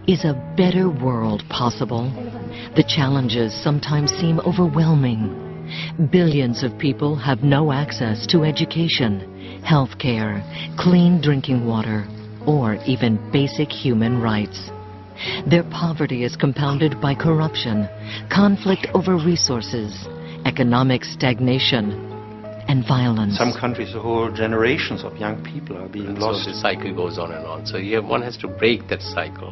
Is a better world possible? The challenges sometimes seem overwhelming. Billions of people have no access to education, health care, clean drinking water, or even basic human rights. Their poverty is compounded by corruption, conflict over resources, economic stagnation, and violence. Some countries, whole generations of young people are being lost. So the cycle goes on and on. So one has to break that cycle.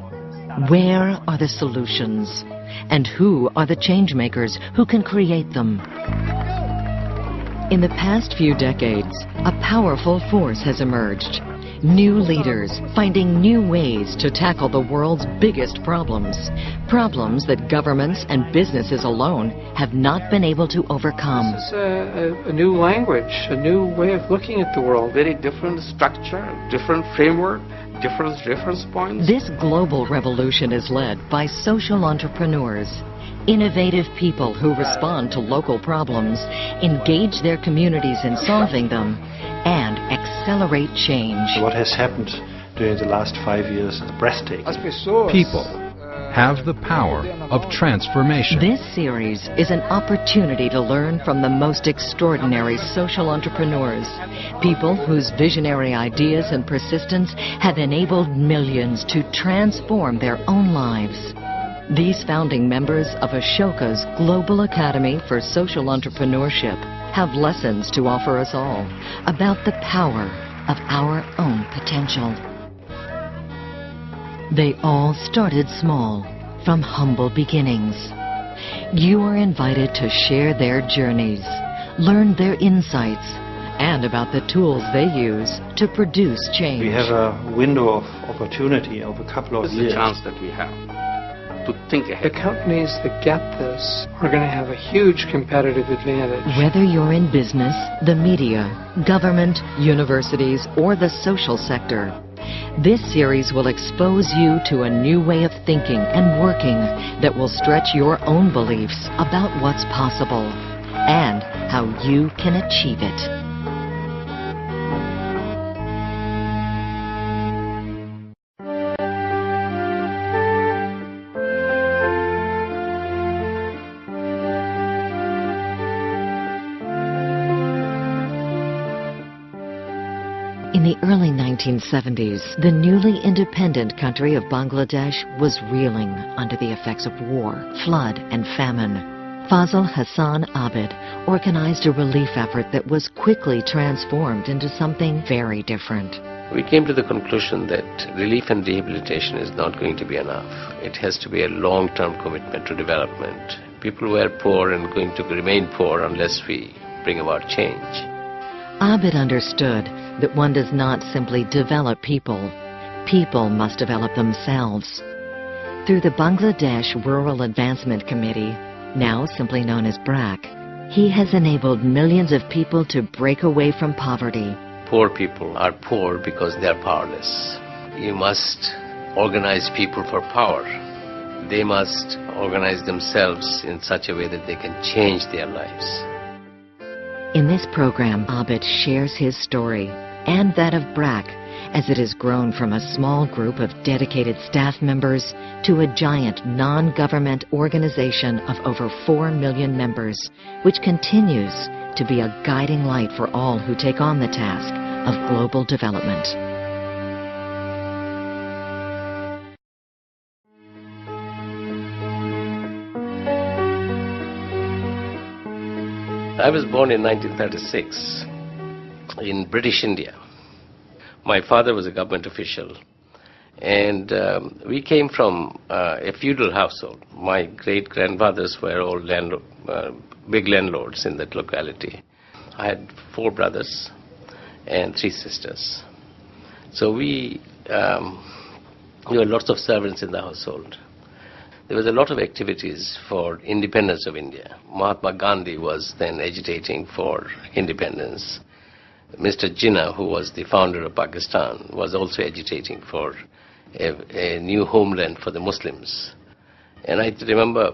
Where are the solutions? And who are the change makers who can create them? In the past few decades, a powerful force has emerged. New leaders finding new ways to tackle the world's biggest problems. Problems that governments and businesses alone have not been able to overcome. This is a new language, a new way of looking at the world. Very different structure, different framework, different reference points. This global revolution is led by social entrepreneurs, innovative people who respond to local problems, engage their communities in solving them, and accelerate change. What has happened during the last 5 years is breathtaking. People have the power of transformation. This series is an opportunity to learn from the most extraordinary social entrepreneurs, people whose visionary ideas and persistence have enabled millions to transform their own lives. These founding members of Ashoka's Global Academy for Social Entrepreneurship have lessons to offer us all about the power of our own potential. They all started small, from humble beginnings. You are invited to share their journeys, learn their insights, and about the tools they use to produce change. We have a window of opportunity of a couple of years. It's the chance that we have to think ahead. The companies that get this are going to have a huge competitive advantage. Whether you're in business, the media, government, universities, or the social sector, this series will expose you to a new way of thinking and working that will stretch your own beliefs about what's possible and how you can achieve it. In the early 1970s, the newly independent country of Bangladesh was reeling under the effects of war, flood, and famine. Fazl Hassan Abed organized a relief effort that was quickly transformed into something very different. We came to the conclusion that relief and rehabilitation is not going to be enough. It has to be a long-term commitment to development. People were poor and going to remain poor unless we bring about change. Abed understood that one does not simply develop people. People must develop themselves. Through the Bangladesh Rural Advancement Committee, now simply known as BRAC, he has enabled millions of people to break away from poverty. Poor people are poor because they are powerless. You must organize people for power. They must organize themselves in such a way that they can change their lives. In this program, Abed shares his story and that of BRAC as it has grown from a small group of dedicated staff members to a giant non-government organization of over 4 million members, which continues to be a guiding light for all who take on the task of global development. I was born in 1936 in British India. My father was a government official, and we came from a feudal household. My great-grandfathers were all big landlords in that locality. I had 4 brothers and 3 sisters. So there were lots of servants in the household. There was a lot of activities for independence of India. Mahatma Gandhi was then agitating for independence. Mr. Jinnah, who was the founder of Pakistan, was also agitating for a new homeland for the Muslims. And I remember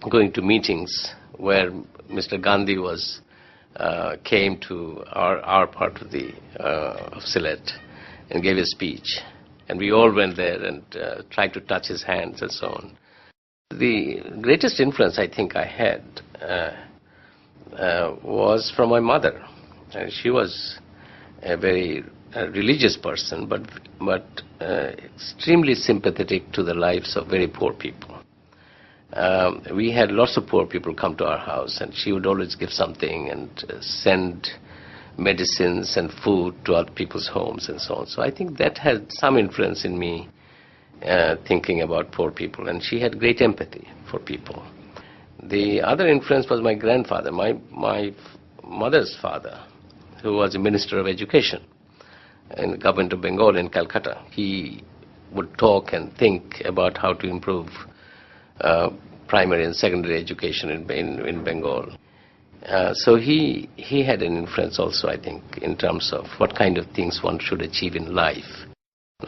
going to meetings where Mr. Gandhi came to our part of Sylhet and gave a speech. And we all went there and tried to touch his hands and so on. The greatest influence I think I had was from my mother. She was a very religious person, but extremely sympathetic to the lives of very poor people. We had lots of poor people come to our house, and she would always give something and send medicines and food to other people's homes and so on. So I think that had some influence in me thinking about poor people, and she had great empathy for people. The other influence was my grandfather, my mother's father, who was a minister of education in the government of Bengal in Calcutta. He would talk and think about how to improve primary and secondary education in Bengal. So he had an influence also, I think, in terms of what kind of things one should achieve in life.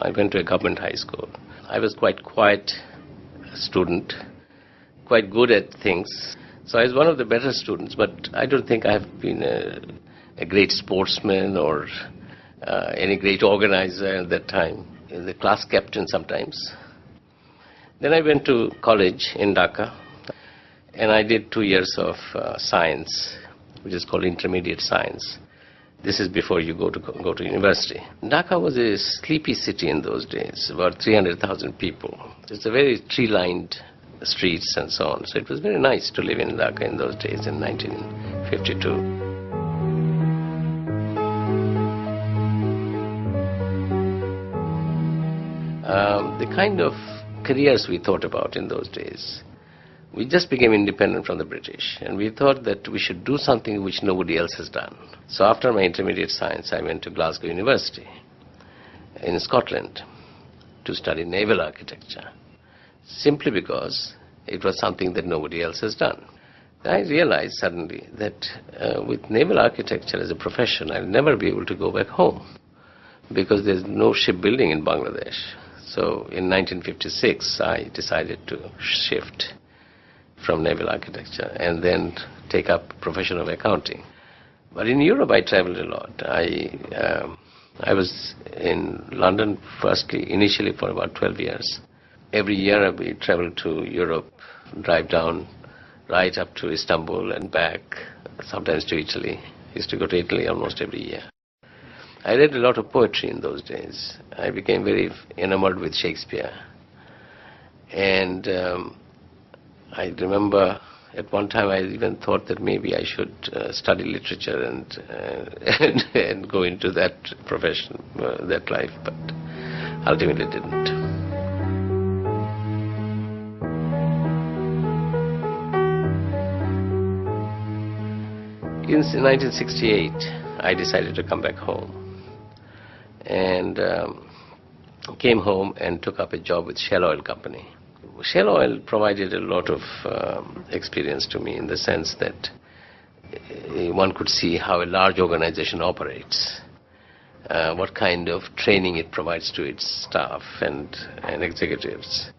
I went to a government high school. I was quite quiet student, quite good at things. So I was one of the better students, but I don't think I have been a great sportsman or any great organizer at that time. The class captain sometimes. Then I went to college in Dhaka, and I did 2 years of science, which is called intermediate science. This is before you go to university. Dhaka was a sleepy city in those days, about 300,000 people. It's a very tree-lined streets and so on. So it was very nice to live in Dhaka in those days in 1952. The kind of careers we thought about in those days, we just became independent from the British, and we thought that we should do something which nobody else has done. So after my intermediate science, I went to Glasgow University in Scotland to study naval architecture, simply because it was something that nobody else has done. I realized suddenly that with naval architecture as a profession, I'll never be able to go back home, because there's no shipbuilding in Bangladesh. So in 1956, I decided to shift from naval architecture and then take up profession of accounting. But in Europe, I traveled a lot. I was in London initially for about 12 years. Every year we traveled to Europe, drive down right up to Istanbul and back, sometimes to Italy. I used to go to Italy almost every year. I read a lot of poetry in those days. I became very enamored with Shakespeare. And I remember at one time I even thought that maybe I should study literature and go into that profession, that life, but ultimately didn't. In 1968, I decided to come back home, and came home and took up a job with Shell Oil Company. Shell Oil provided a lot of experience to me in the sense that one could see how a large organization operates, what kind of training it provides to its staff and executives.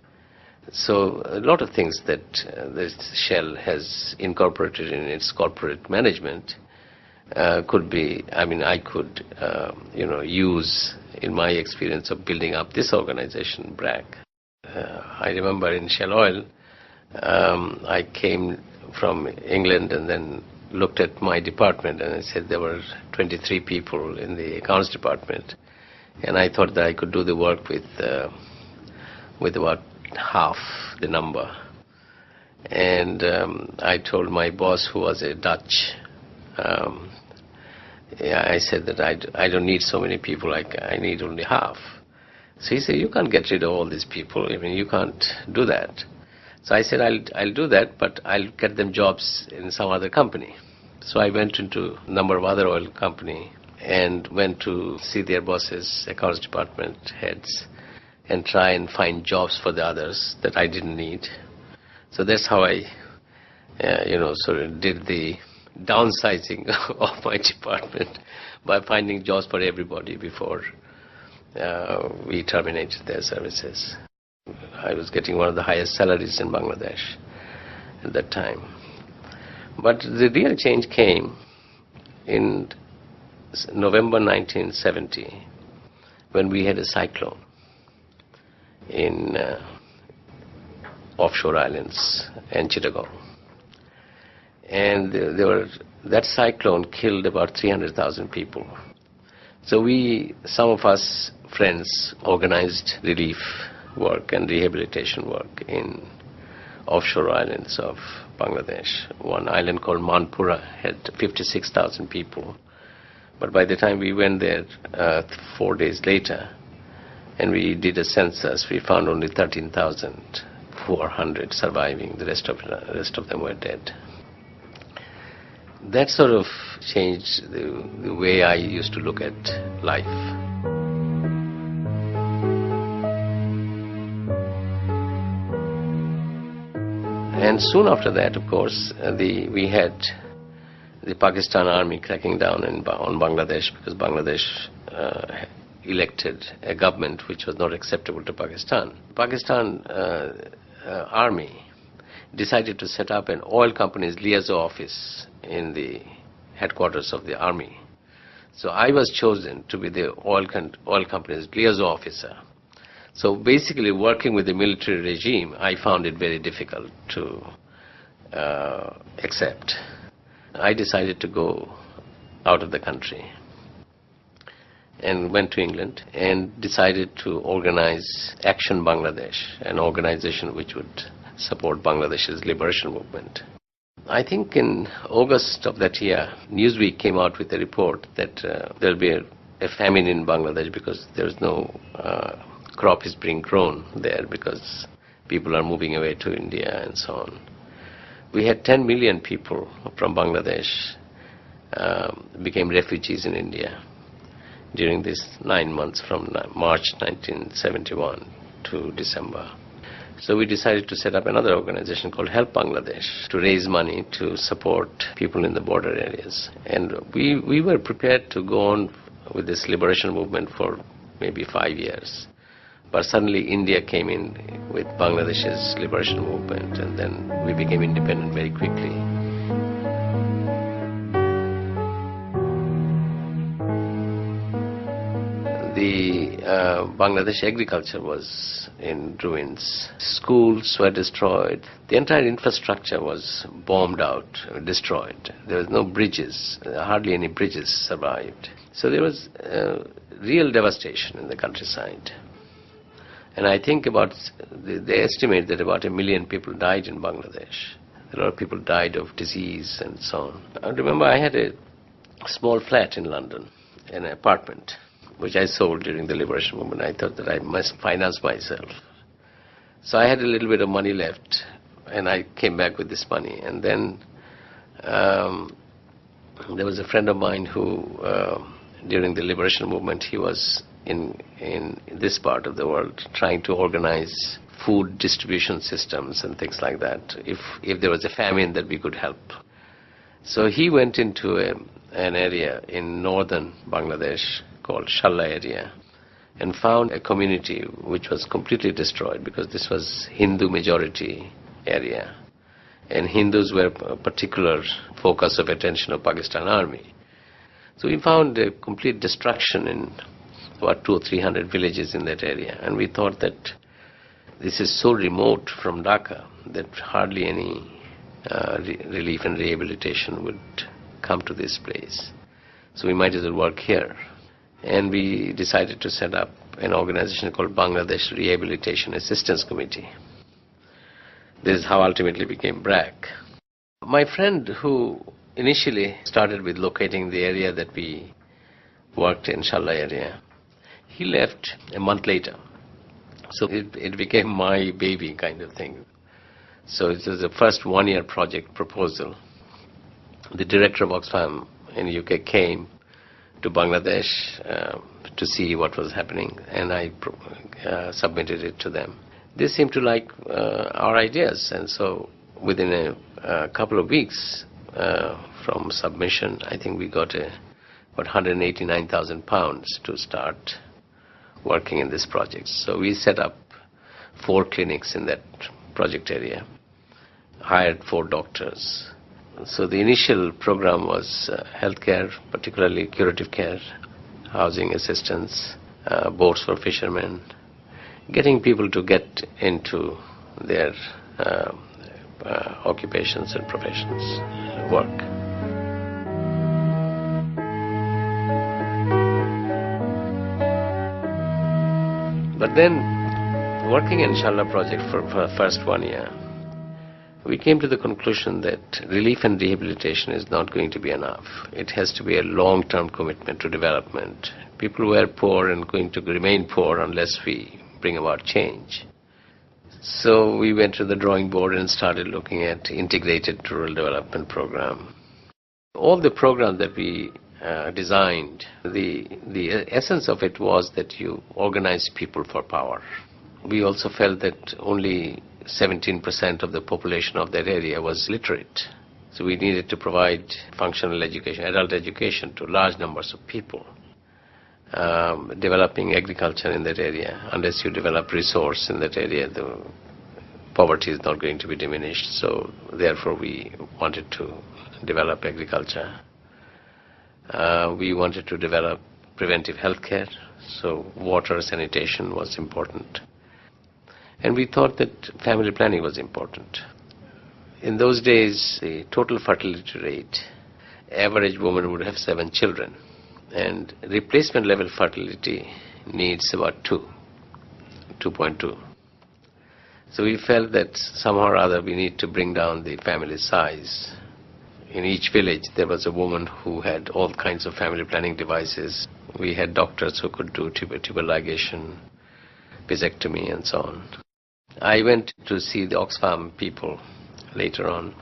So a lot of things that Shell has incorporated in its corporate management I could use in my experience of building up this organization, BRAC. I remember in Shell Oil, I came from England and then looked at my department, and I said there were 23 people in the accounts department, and I thought that I could do the work with about half the number. And I told my boss, who was a Dutch, I said that I don't need so many people, I need only half. So he said, you can't get rid of all these people. I mean, you can't do that. So I said, I'll do that, but I'll get them jobs in some other company. So I went into a number of other oil company and went to see their bosses, accounts department heads, and try and find jobs for the others that I didn't need. So that's how I, sort of did the downsizing of my department by finding jobs for everybody before we terminated their services. I was getting one of the highest salaries in Bangladesh at that time. But the real change came in November 1970 when we had a cyclone. in offshore islands and Chittagong. And that cyclone killed about 300,000 people. So some of us friends organized relief work and rehabilitation work in offshore islands of Bangladesh. One island called Manpura had 56,000 people. But by the time we went there 4 days later, and we did a census, we found only 13,400 surviving. The rest of them were dead. That sort of changed the way I used to look at life. And soon after that, of course, we had the Pakistan army cracking down on Bangladesh, because Bangladesh elected a government which was not acceptable to Pakistan. Pakistan army decided to set up an oil company's liaison office in the headquarters of the army. So I was chosen to be the oil company's liaison officer. So basically, working with the military regime, I found it very difficult to accept. I decided to go out of the country and went to England and decided to organize Action Bangladesh, an organization which would support Bangladesh's liberation movement. I think in August of that year, Newsweek came out with a report that there will be a famine in Bangladesh because there is no crop is being grown there because people are moving away to India and so on. We had 10 million people from Bangladesh became refugees in India during these 9 months from March 1971 to December. So we decided to set up another organization called Help Bangladesh to raise money to support people in the border areas. And we were prepared to go on with this liberation movement for maybe 5 years. But suddenly India came in with Bangladesh's liberation movement, and then we became independent very quickly. The Bangladesh agriculture was in ruins. Schools were destroyed. The entire infrastructure was bombed out, destroyed. There was no bridges. Hardly any bridges survived. So there was real devastation in the countryside. And I think they estimate that about 1 million people died in Bangladesh. A lot of people died of disease and so on. I remember I had a small flat in London, an apartment, which I sold during the liberation movement. I thought that I must finance myself. So I had a little bit of money left, and I came back with this money. And then there was a friend of mine who, during the liberation movement, he was in this part of the world trying to organize food distribution systems and things like that, if there was a famine that we could help. So he went into an area in northern Bangladesh called Shalla area and found a community which was completely destroyed because this was Hindu majority area, and Hindus were a particular focus of attention of Pakistan army. So we found a complete destruction in about 200 or 300 villages in that area, and we thought that this is so remote from Dhaka that hardly any relief and rehabilitation would come to this place. So we might as well work here. And we decided to set up an organization called Bangladesh Rehabilitation Assistance Committee. This is how ultimately became BRAC. My friend who initially started with locating the area that we worked in, Shalla area, he left a month later. So it became my baby kind of thing. So it was the first one-year project proposal. The director of Oxfam in the UK came to Bangladesh to see what was happening, and I submitted it to them. They seemed to like our ideas, and so within a couple of weeks from submission, I think we got about £189,000 to start working in this project. So we set up 4 clinics in that project area, hired 4 doctors. So the initial program was healthcare, particularly curative care, housing assistance, boats for fishermen, getting people to get into their occupations and professions, work. But then, working in Inshallah project for the first 1 year, we came to the conclusion that relief and rehabilitation is not going to be enough. It has to be a long-term commitment to development. People were poor and going to remain poor unless we bring about change. So we went to the drawing board and started looking at integrated rural development program. All the programs that we designed, the essence of it was that you organize people for power. We also felt that only 17% of the population of that area was literate. So we needed to provide functional education, adult education to large numbers of people. Developing agriculture in that area. Unless you develop resource in that area, the poverty is not going to be diminished. So therefore we wanted to develop agriculture. We wanted to develop preventive health care. So water, sanitation was important. And we thought that family planning was important. In those days, the total fertility rate, average woman would have 7 children. And replacement level fertility needs about 2.2. So we felt that somehow or other we need to bring down the family size. In each village there was a woman who had all kinds of family planning devices. We had doctors who could do tubal ligation, vasectomy and so on. I went to see the Oxfam people later on,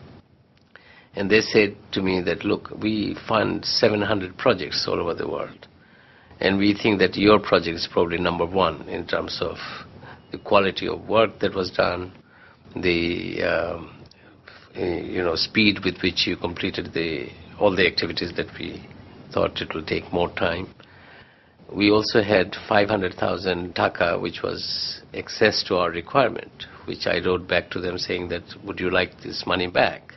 and they said to me that, look, we fund 700 projects all over the world, and we think that your project is probably number 1 in terms of the quality of work that was done, the speed with which you completed all the activities that we thought it will take more time. We also had 500,000 taka, which was excess to our requirement, which I wrote back to them saying that, would you like this money back?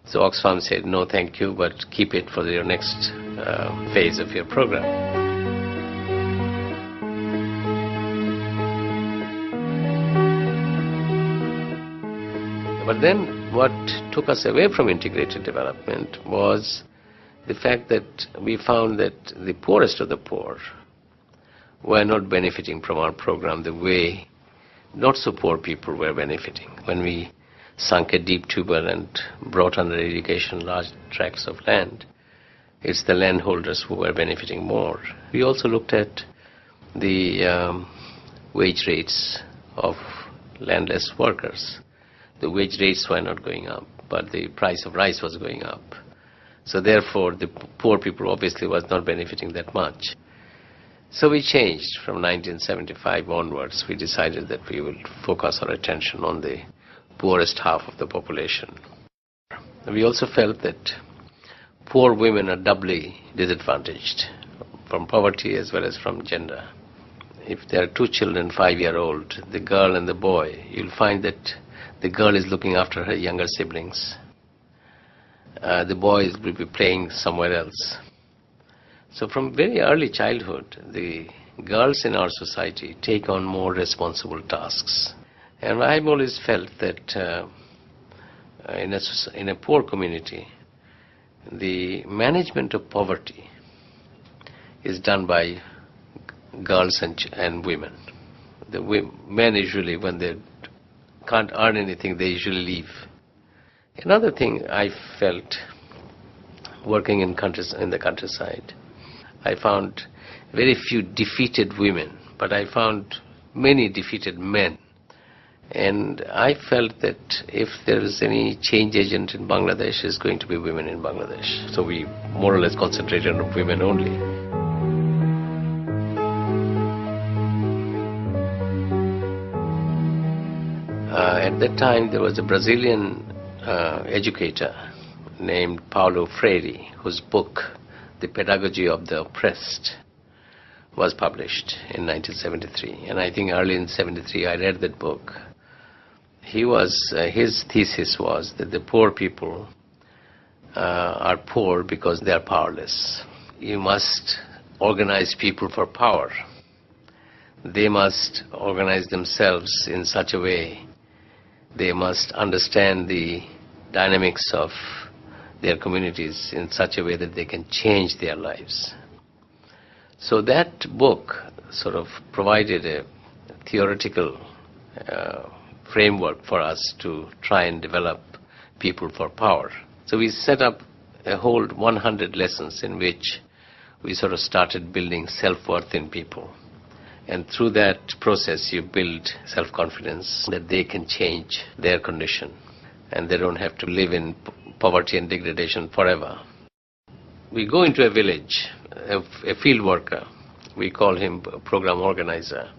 So Oxfam said, no, thank you, but keep it for your next phase of your program. But then what took us away from integrated development was the fact that we found that the poorest of the poor were not benefiting from our program the way not so poor people were benefiting. When we sunk a deep tubewell and brought under irrigation large tracts of land, it's the landholders who were benefiting more. We also looked at the wage rates of landless workers. The wage rates were not going up, but the price of rice was going up. So therefore, the poor people obviously was not benefiting that much. So we changed from 1975 onwards. We decided that we will focus our attention on the poorest half of the population. We also felt that poor women are doubly disadvantaged from poverty as well as from gender. If there are 2 children, 5-year-old, the girl and the boy, you'll find that the girl is looking after her younger siblings. The boy will be playing somewhere else. So from very early childhood, the girls in our society take on more responsible tasks. And I've always felt that in a poor community, the management of poverty is done by girls and women. The men usually, when they can't earn anything, they usually leave. Another thing I felt working in the countryside, I found very few defeated women, but I found many defeated men. And I felt that if there is any change agent in Bangladesh, it's going to be women in Bangladesh. So we more or less concentrated on women only. At that time, there was a Brazilian educator named Paulo Freire, whose book, The Pedagogy of the Oppressed, was published in 1973. And I think early in 73, I read that book. His thesis was that the poor people are poor because they are powerless. You must organize people for power. they must organize themselves in such a way, they must understand the dynamics of their communities in such a way that they can change their lives. So that book sort of provided a theoretical framework for us to try and develop people for power. So we set up a whole 100 lessons in which we sort of started building self-worth in people. And through that process, you build self-confidence that they can change their condition and they don't have to live in poverty and degradation forever. We go into a village, a field worker, we call him a program organizer.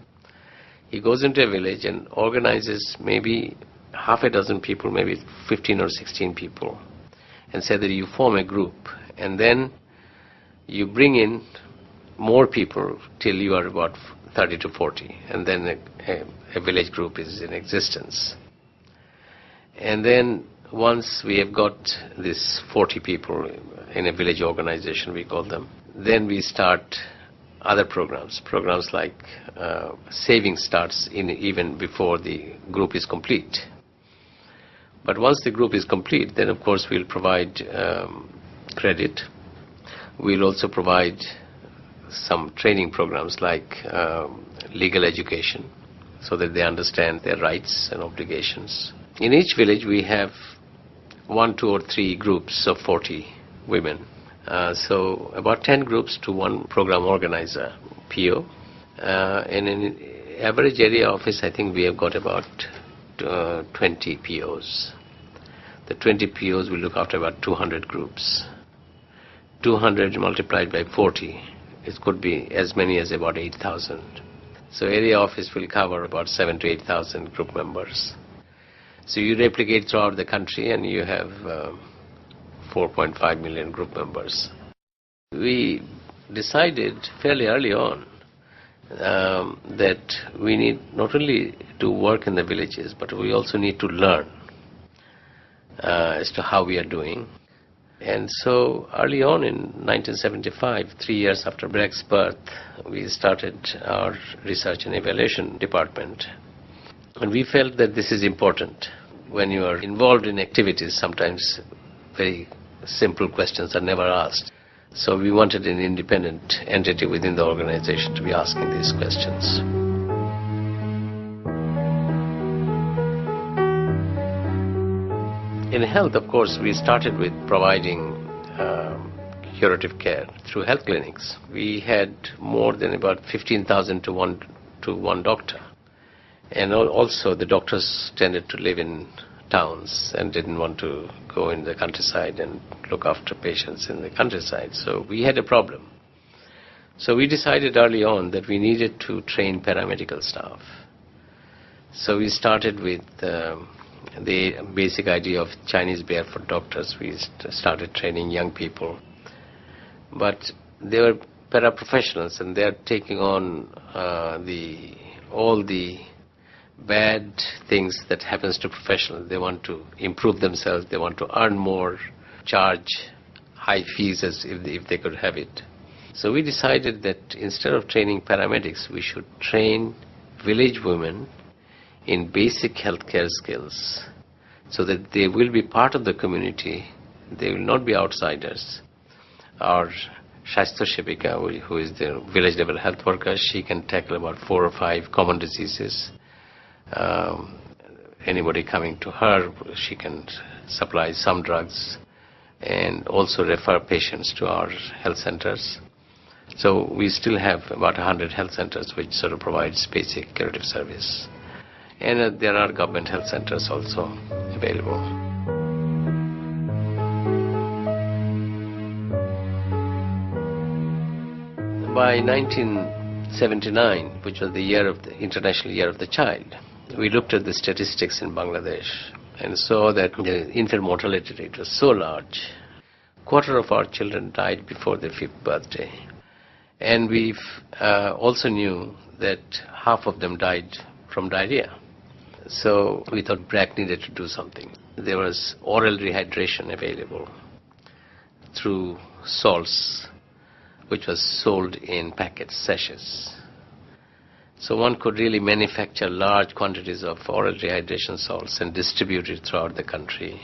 He goes into a village and organizes maybe half a dozen people, maybe 15 or 16 people, and say that you form a group, and then you bring in more people till you are about 30 to 40, and then a village group is in existence. And then once we have got this 40 people in a village organization, we call them, then we start other programs like saving starts even before the group is complete. But once the group is complete, then of course we'll provide credit. We'll also provide some training programs like legal education so that they understand their rights and obligations. In each village we have 1, 2 or 3 groups of 40 women. So about 10 groups to one program organizer, PO. And in average area office, I think we have got about 20 POs. The 20 POs will look after about 200 groups. 200 multiplied by 40, it could be as many as about 8,000. So area office will cover about 7,000 to 8,000 group members. So you replicate throughout the country and you have 4.5 million group members. We decided fairly early on that we need not only to work in the villages, but we also need to learn as to how we are doing. And so early on in 1975, 3 years after Brecht's birth, we started our research and evaluation department. And we felt that this is important. When you are involved in activities, sometimes very simple questions are never asked. So we wanted an independent entity within the organization to be asking these questions. In health, of course, we started with providing curative care through health clinics. We had more than about 15,000 to one doctor. And also the doctors tended to live in towns and didn't want to go in the countryside and look after patients in the countryside. So we had a problem. So we decided early on that we needed to train paramedical staff. So we started with the basic idea of Chinese barefoot doctors. We started training young people. But they were paraprofessionals and they are taking on all the bad things that happens to professionals. They want to improve themselves, they want to earn more, charge high fees as if they could have it. So we decided that instead of training paramedics, we should train village women in basic healthcare skills so that they will be part of the community, they will not be outsiders. Our Shastha Shipika, who is the village level health worker, she can tackle about 4 or 5 common diseases. Anybody coming to her, she can supply some drugs and also refer patients to our health centers. So we still have about 100 health centers which sort of provides basic curative service. And there are government health centers also available. By 1979, which was the year of the International Year of the Child, we looked at the statistics in Bangladesh and saw that the infant mortality rate was so large. Quarter of our children died before their 5th birthday. And we also knew that half of them died from diarrhea. So we thought Brecht needed to do something. There was oral rehydration available through salts, which was sold in packets, sachets. So one could really manufacture large quantities of oral rehydration salts and distribute it throughout the country.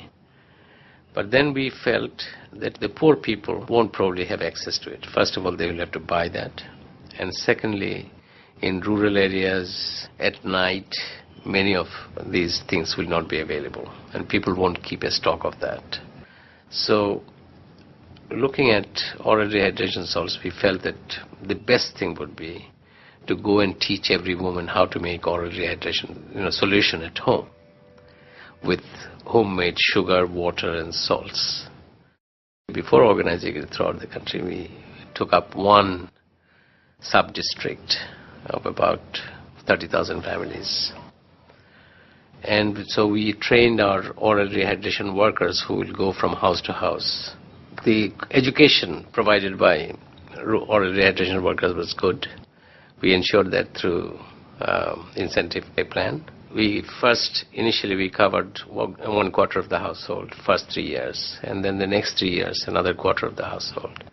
But then we felt that the poor people won't probably have access to it. First of all, they will have to buy that. And secondly, in rural areas, at night, many of these things will not be available. And people won't keep a stock of that. So, looking at oral rehydration salts, we felt that the best thing would be to go and teach every woman how to make oral rehydration solution at home with homemade sugar, water and salts. Before organizing it throughout the country, we took up one sub-district of about 30,000 families. And so we trained our oral rehydration workers who will go from house to house. The education provided by oral rehydration workers was good. We ensured that through incentive pay plan. Initially we covered 1/4 of the household, first 3 years, and then the next 3 years, another 1/4 of the household.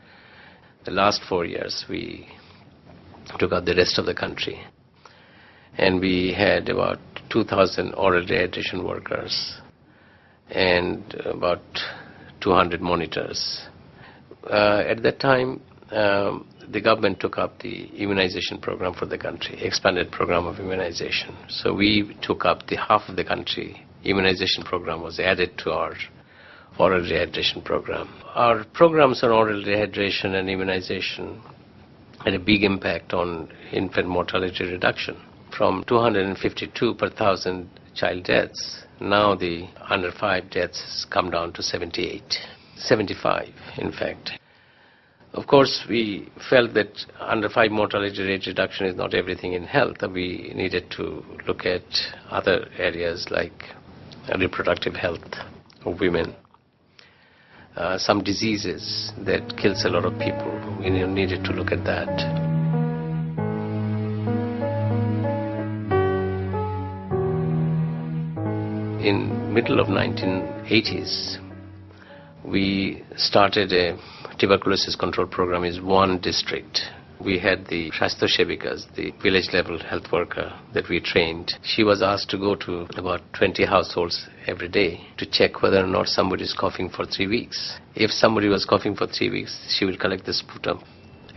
The last 4 years we took out the rest of the country. And we had about 2,000 oral rehydration workers and about 200 monitors. At that time, the government took up the immunization program for the country, expanded program of immunization. So we took up the half of the country. Immunization program was added to our oral rehydration program. Our programs on oral rehydration and immunization had a big impact on infant mortality reduction. From 252 per 1,000 child deaths, now the under 5 deaths has come down to 75 in fact. Of course, we felt that under 5 mortality rate reduction is not everything in health. We needed to look at other areas like reproductive health of women, some diseases that kills a lot of people. We needed to look at that. In middle of 1980s, we started a tuberculosis control program in one district. We had the Shastha Shevikas, the village level health worker that we trained. She was asked to go to about 20 households every day to check whether or not somebody is coughing for 3 weeks. If somebody was coughing for 3 weeks, she will collect the sputum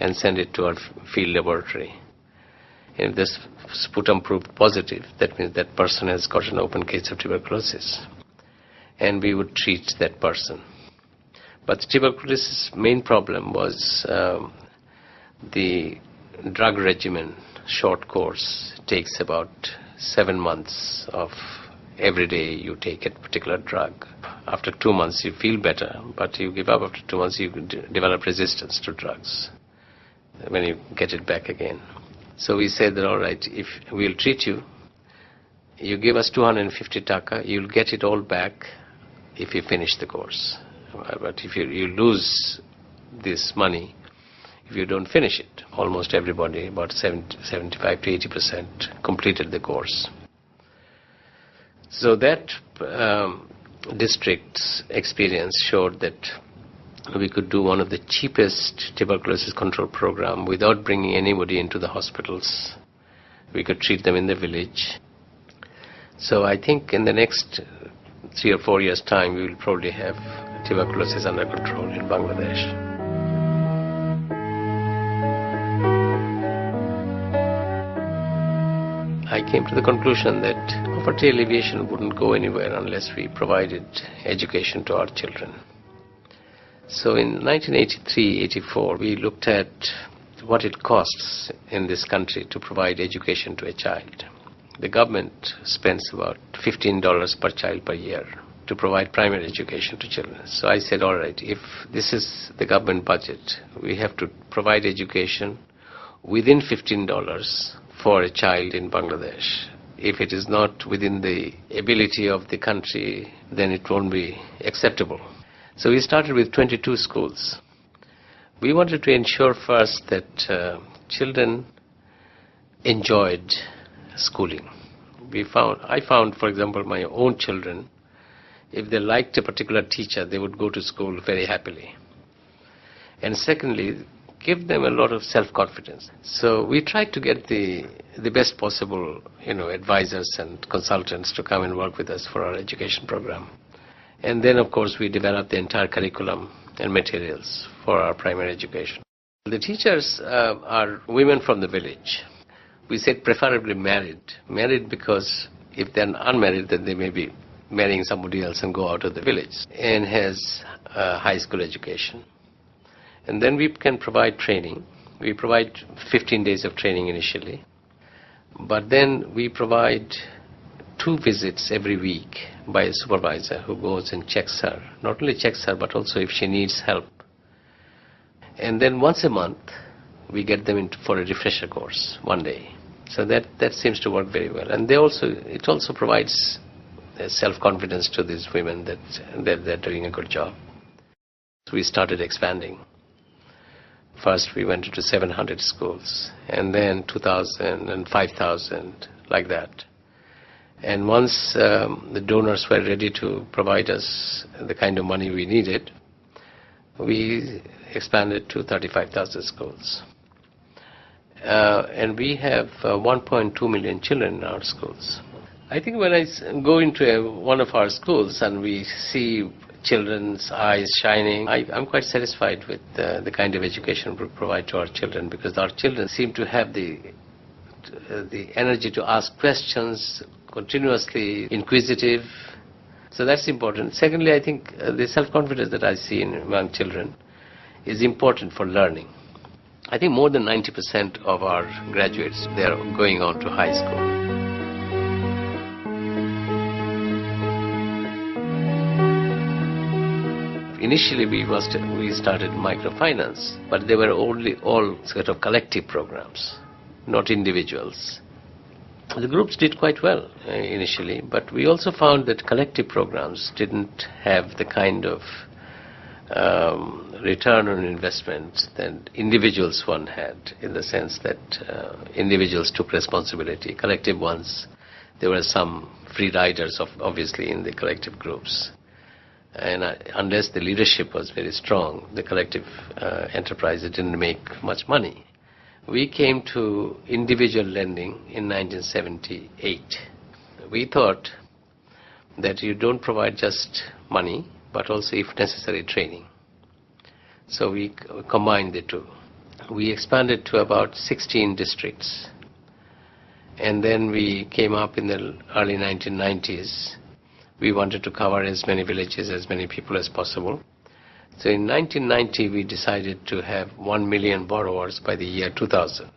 and send it to our field laboratory. And if this sputum proved positive, that means that person has got an open case of tuberculosis. And we would treat that person. But the tuberculosis main problem was the drug regimen, short course, takes about 7 months of every day you take a particular drug. After 2 months you feel better, but you give up after 2 months, you develop resistance to drugs when you get it back again. So we said that, all right, if we'll treat you, you give us 250 taka, you'll get it all back if you finish the course. But if you lose this money, if you don't finish it, almost everybody, about 75 to 80%, completed the course. So that district's experience showed that we could do one of the cheapest tuberculosis control program without bringing anybody into the hospitals. We could treat them in the village. So I think in the next 3 or 4 years' time, we will probably have tuberculosis under control in Bangladesh. I came to the conclusion that poverty alleviation wouldn't go anywhere unless we provided education to our children. So in 1983-84, we looked at what it costs in this country to provide education to a child. The government spends about $15 per child per year to provide primary education to children. So I said, all right, if this is the government budget, we have to provide education within $15 for a child in Bangladesh. If it is not within the ability of the country, then it won't be acceptable. So we started with 22 schools. We wanted to ensure first that children enjoyed schooling. I found, for example, my own children, if they liked a particular teacher, they would go to school very happily. And secondly, give them a lot of self-confidence. So we tried to get the best possible, advisors and consultants to come and work with us for our education program. And then, of course, we developed the entire curriculum and materials for our primary education. The teachers are women from the village. We said preferably married. Married because if they're unmarried, then they may be marrying somebody else and go out of the village, and has high school education. And then we can provide training. We provide 15 days of training initially. But then we provide 2 visits every week by a supervisor who goes and checks her. Not only checks her, but also if she needs help. And then once a month, we get them in for a refresher course, 1 day. So that seems to work very well. And it also provides self-confidence to these women that they're doing a good job. So we started expanding. First we went into 700 schools, and then 2,000 and 5,000, like that. And once the donors were ready to provide us the kind of money we needed, we expanded to 35,000 schools. And we have 1.2 million children in our schools. I think when I go into one of our schools and we see children's eyes shining, I'm quite satisfied with the kind of education we provide to our children, because our children seem to have the energy to ask questions, continuously inquisitive. So that's important. Secondly, I think the self-confidence that I see among children is important for learning. I think more than 90% of our graduates, they are going on to high school. Initially, we started microfinance, but they were all sort of collective programs, not individuals. The groups did quite well initially, but we also found that collective programs didn't have the kind of return on investment that individuals one had, in the sense that individuals took responsibility. Collective ones, there were some free riders, obviously, in the collective groups. And unless the leadership was very strong, the collective enterprise, it didn't make much money. We came to individual lending in 1978. We thought that you don't provide just money, but also, if necessary, training. So we combined the two. We expanded to about 16 districts. And then we came up in the early 1990s. We wanted to cover as many villages, as many people as possible. So in 1990, we decided to have 1 million borrowers by the year 2000.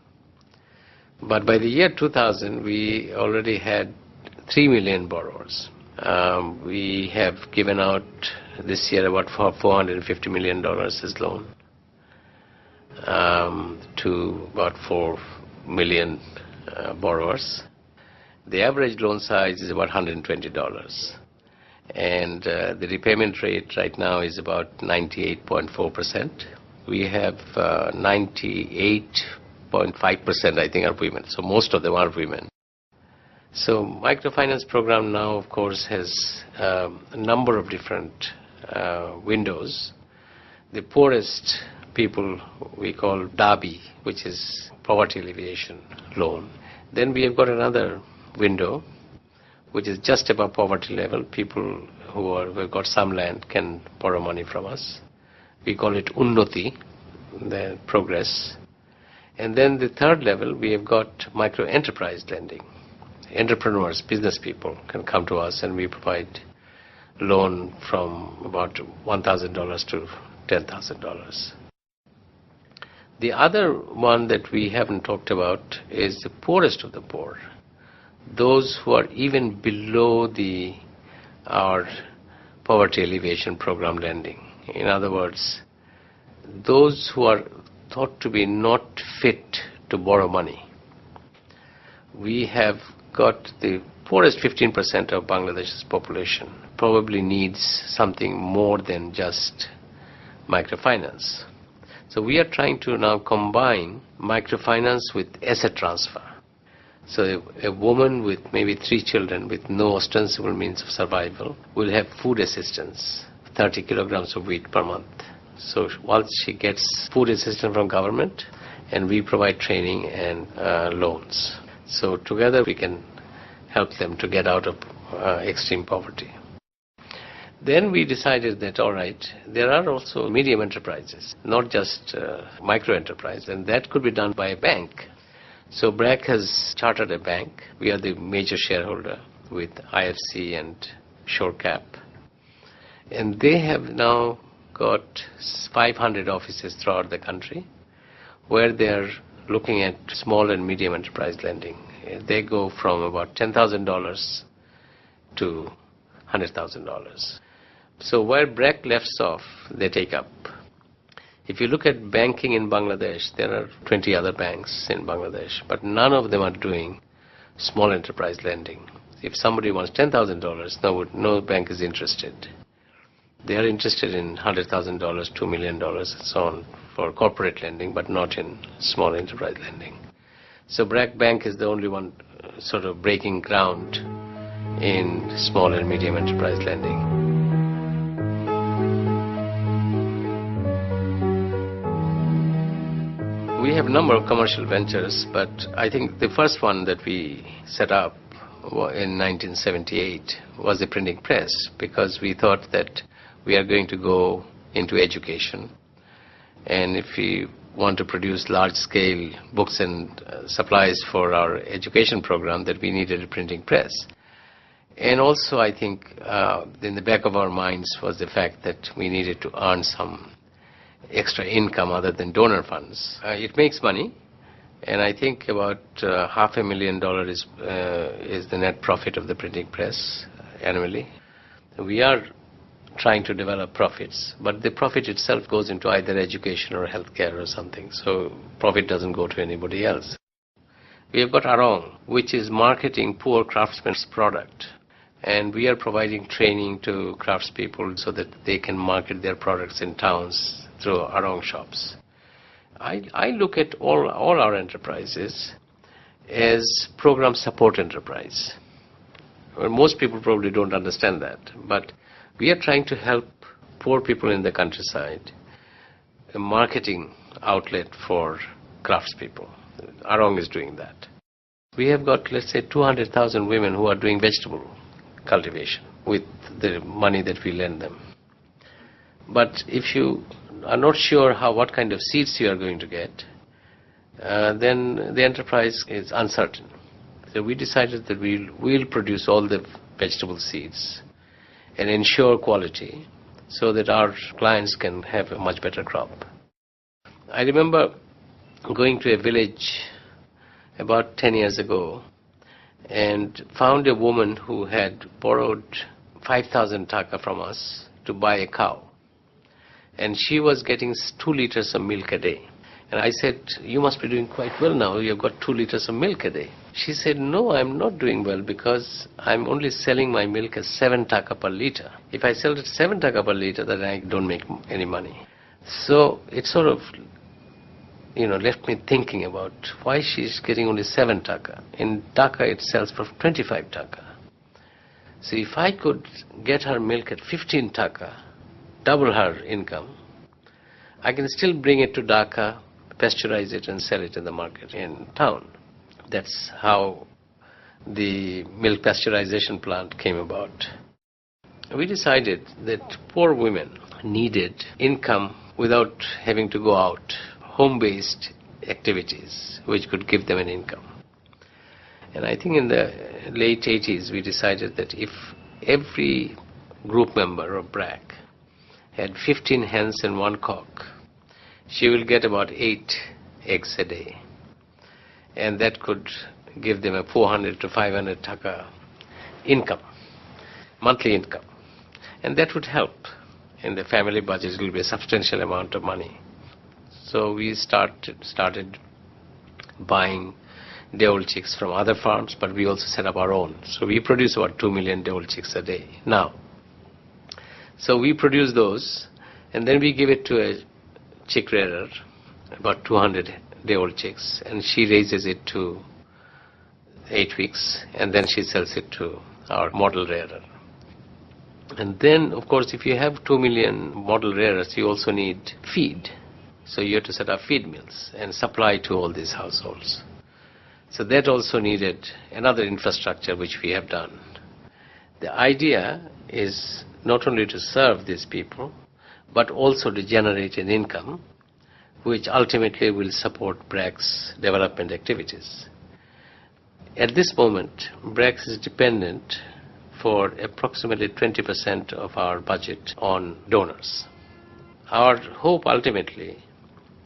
But by the year 2000, we already had 3 million borrowers. We have given out this year about $450 million as loan to about 4 million borrowers. The average loan size is about $120. And the repayment rate right now is about 98.4%. We have 98.5%, I think, are women. So most of them are women. So microfinance program now, of course, has a number of different windows. The poorest people we call DABI, which is poverty alleviation loan. Then we have got another window, which is just above poverty level. People who have got some land can borrow money from us. We call it Unnati, the progress. And then the third level, we have got micro-enterprise lending. Entrepreneurs, business people can come to us, and we provide loan from about $1,000 to $10,000. The other one that we haven't talked about is the poorest of the poor. Those who are even below our poverty alleviation program lending. In other words, those who are thought to be not fit to borrow money. We have got the poorest 15% of Bangladesh's population probably needs something more than just microfinance. So we are trying to now combine microfinance with asset transfer. So a woman with maybe 3 children with no ostensible means of survival will have food assistance, 30 kilograms of wheat per month. So once she gets food assistance from government, and we provide training and loans. So together we can help them to get out of extreme poverty. Then we decided that, all right, there are also medium enterprises, not just micro enterprise, and that could be done by a bank. So BRAC has chartered a bank. We are the major shareholder with IFC and ShoreCap. And they have now got 500 offices throughout the country where they are looking at small and medium enterprise lending. They go from about $10,000 to $100,000. So where BRAC left off, they take up. If you look at banking in Bangladesh, there are 20 other banks in Bangladesh, but none of them are doing small enterprise lending. If somebody wants $10,000, no bank is interested. They are interested in $100,000, $2 million, and so on for corporate lending, but not in small enterprise lending. So BRAC Bank is the only one sort of breaking ground in small and medium enterprise lending. We have a number of commercial ventures, but I think the first one that we set up in 1978 was the printing press, because we thought that we are going to go into education, and if we want to produce large-scale books and supplies for our education program, that we needed a printing press. And also I think in the back of our minds was the fact that we needed to earn some extra income other than donor funds. It makes money, and I think about $500,000 is the net profit of the printing press annually. We are trying to develop profits, but the profit itself goes into either education or healthcare or something, so profit doesn't go to anybody else. We have got Arong, which is marketing poor craftsmen's product, and we are providing training to craftspeople so that they can market their products in towns through Arong shops. I look at all our enterprises as program support enterprise. Well, most people probably don't understand that, but we are trying to help poor people in the countryside, a marketing outlet for craftspeople. Arong is doing that. We have got, let's say, 200,000 women who are doing vegetable cultivation with the money that we lend them. But if you are not sure what kind of seeds you are going to get, then the enterprise is uncertain. So we decided that we'll produce all the vegetable seeds and ensure quality so that our clients can have a much better crop. I remember going to a village about 10 years ago and found a woman who had borrowed 5,000 taka from us to buy a cow. And she was getting 2 liters of milk a day. And I said, you must be doing quite well now. You've got 2 liters of milk a day. She said, no, I'm not doing well because I'm only selling my milk at 7 taka per liter. If I sell it 7 taka per liter, then I don't make any money. So it sort of, left me thinking about why she's getting only 7 taka. In Dhaka it sells for 25 taka. So if I could get her milk at 15 taka, double her income, I can still bring it to Dhaka, pasteurize it and sell it in the market in town. That's how the milk pasteurization plant came about. We decided that poor women needed income without having to go out, home-based activities which could give them an income. And I think in the late 80s we decided that if every group member of BRAC had 15 hens and 1 cock, she will get about 8 eggs a day. And that could give them a 400 to 500 taka income, monthly income. And that would help. In the family budget, it will be a substantial amount of money. So we started buying day-old chicks from other farms, but we also set up our own. So we produce about 2 million day-old chicks a day now. So we produce those, and then we give it to a chick rearer, about 200 day-old chicks, and she raises it to 8 weeks, and then she sells it to our model rearer. And then, of course, if you have 2 million model rearers, you also need feed. So you have to set up feed mills and supply to all these households. So that also needed another infrastructure, which we have done. The idea is not only to serve these people, but also to generate an income, which ultimately will support BRAC's development activities. At this moment, BRAC is dependent for approximately 20% of our budget on donors. Our hope ultimately,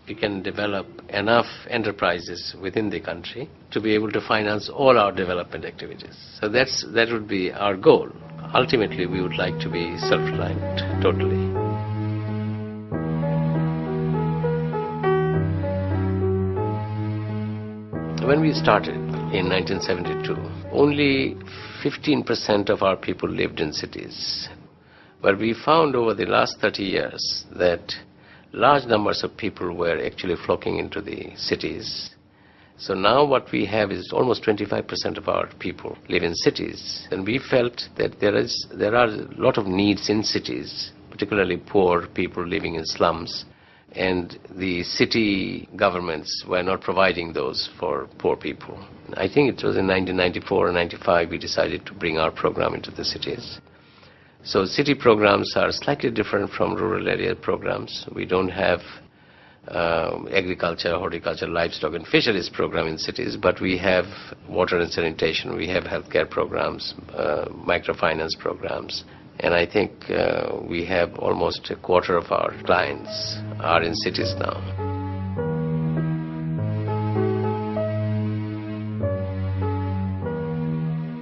we can develop enough enterprises within the country to be able to finance all our development activities. So that would be our goal. Ultimately, we would like to be self-reliant totally. When we started in 1972, only 15% of our people lived in cities. But we found over the last 30 years that large numbers of people were actually flocking into the cities. So now what we have is almost 25% of our people live in cities. And we felt that there are a lot of needs in cities, particularly poor people living in slums. And the city governments were not providing those for poor people. I think it was in 1994 or 95 we decided to bring our program into the cities. So city programs are slightly different from rural area programs. We don't have agriculture, horticulture, livestock and fisheries program in cities, but we have water and sanitation, we have healthcare programs, microfinance programs. And I think we have almost a quarter of our clients are in cities now.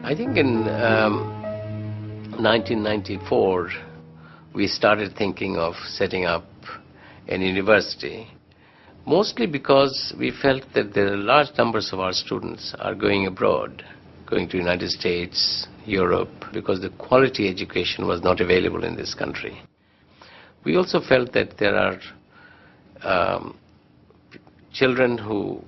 I think in 1994, we started thinking of setting up an university, mostly because we felt that there are large numbers of our students are going abroad, going to United States, Europe, because the quality education was not available in this country. We also felt that there are children who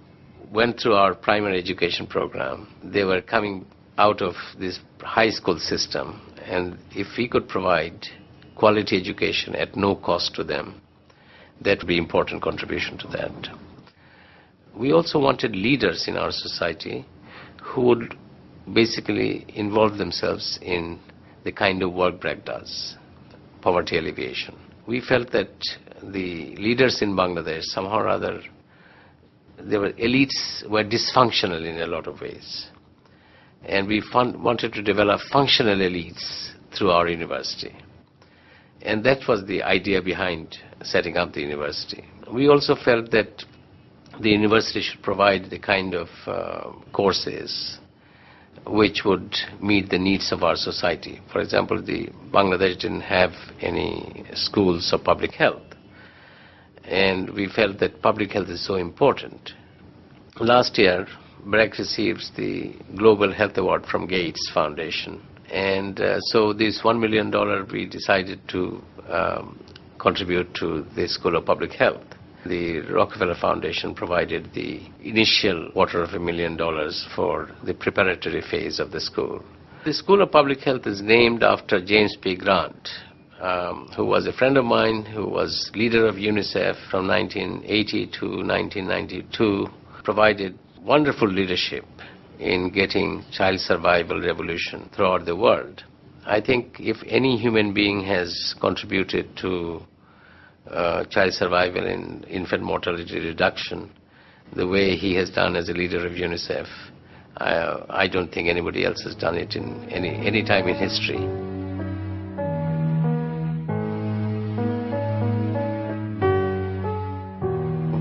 went through our primary education program. They were coming out of this high school system, and if we could provide quality education at no cost to them, that would be an important contribution to that. We also wanted leaders in our society who would basically involve themselves in the kind of work BRAC does, poverty alleviation. We felt that the leaders in Bangladesh, somehow or other, elites were dysfunctional in a lot of ways. And we wanted to develop functional elites through our university. And that was the idea behind setting up the university. We also felt that the university should provide the kind of courses which would meet the needs of our society. For example, Bangladesh didn't have any schools of public health. And we felt that public health is so important. Last year, BRAC receives the Global Health Award from Gates Foundation. And so this $1 million we decided to contribute to the School of Public Health. The Rockefeller Foundation provided the initial $250,000 for the preparatory phase of the school. The School of Public Health is named after James P. Grant, who was a friend of mine, who was leader of UNICEF from 1980 to 1992, provided wonderful leadership in getting child survival revolution throughout the world. I think if any human being has contributed to child survival and infant mortality reduction the way he has done as a leader of UNICEF, I don't think anybody else has done it in any time in history.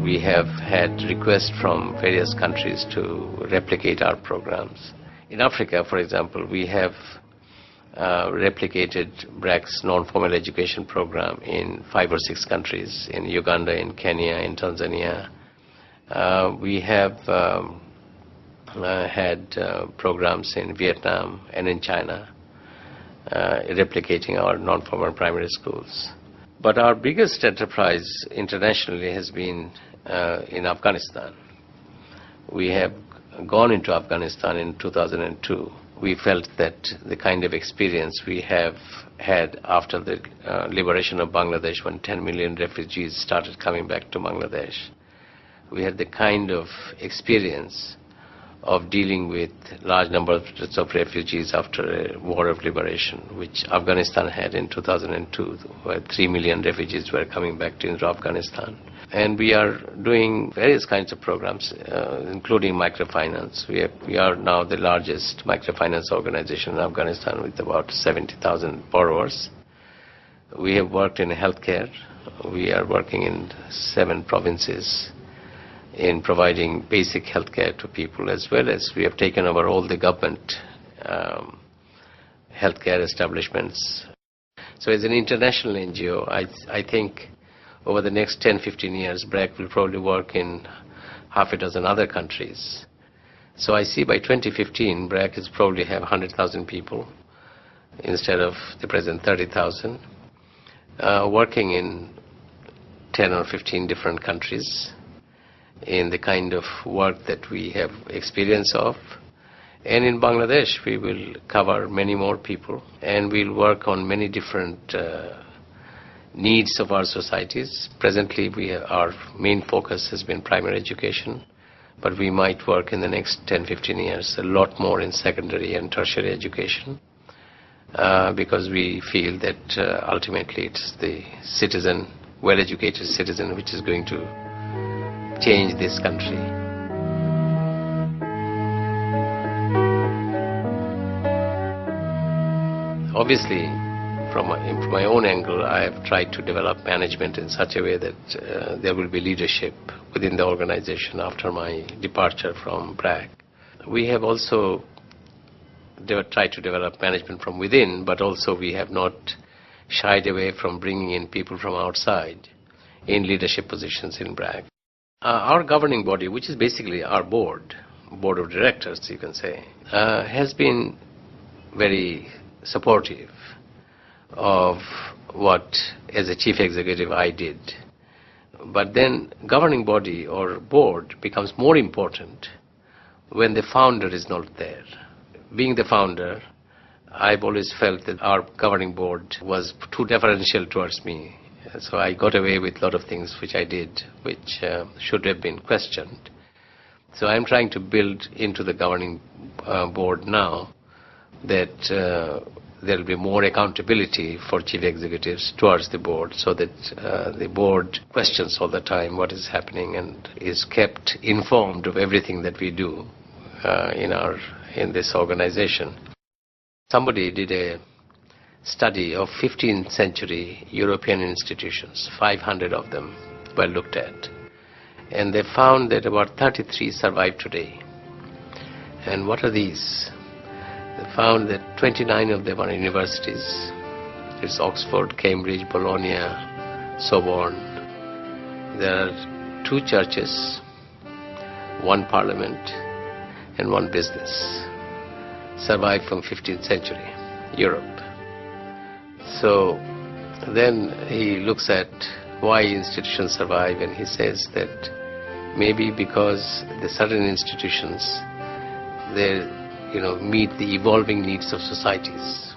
We have had requests from various countries to replicate our programs. In Africa, for example, we have replicated BRAC's non-formal education program in 5 or 6 countries, in Uganda, in Kenya, in Tanzania. We have had programs in Vietnam and in China, replicating our non-formal primary schools. But our biggest enterprise internationally has been in Afghanistan. We have gone into Afghanistan in 2002 we felt that the kind of experience we have had after the liberation of Bangladesh, when 10 million refugees started coming back to Bangladesh, we had the kind of experience of dealing with large numbers of refugees after a war of liberation, which Afghanistan had in 2002, where 3 million refugees were coming back into Afghanistan. And we are doing various kinds of programs, including microfinance. We are now the largest microfinance organization in Afghanistan with about 70,000 borrowers. We have worked in healthcare. We are working in 7 provinces in providing basic healthcare to people, as well as we have taken over all the government healthcare establishments. So as an international NGO, I think over the next 10-15 years, BRAC will probably work in half a dozen other countries. So I see by 2015, BRAC will probably have 100,000 people instead of the present 30,000, working in 10 or 15 different countries in the kind of work that we have experience of. And in Bangladesh, we will cover many more people, and we'll work on many different needs of our societies. Presently, our main focus has been primary education, but we might work in the next 10-15 years a lot more in secondary and tertiary education, because we feel that ultimately it's the citizen, well-educated citizen, which is going to change this country. Obviously, from my own angle, I have tried to develop management in such a way that there will be leadership within the organization after my departure from BRAC. We have also tried to develop management from within, but also we have not shied away from bringing in people from outside in leadership positions in BRAC. Our governing body, which is basically our board of directors, you can say, has been very supportive of what, as a chief executive, I did. But then governing body or board becomes more important when the founder is not there. Being the founder, I've always felt that our governing board was too deferential towards me. So I got away with a lot of things which I did, which should have been questioned. So I'm trying to build into the governing board now that there will be more accountability for chief executives towards the board, so that the board questions all the time what is happening and is kept informed of everything that we do in this organization. Somebody did a study of 15th century European institutions. 500 of them were looked at, and they found that about 33 survive today. And what are these? They found that 29 of them are universities. It's Oxford, Cambridge, Bologna, Sorbonne. There are 2 churches, 1 parliament, and 1 business. Survived from 15th century Europe. So then he looks at why institutions survive, and he says that maybe because the certain institutions, they meet the evolving needs of societies,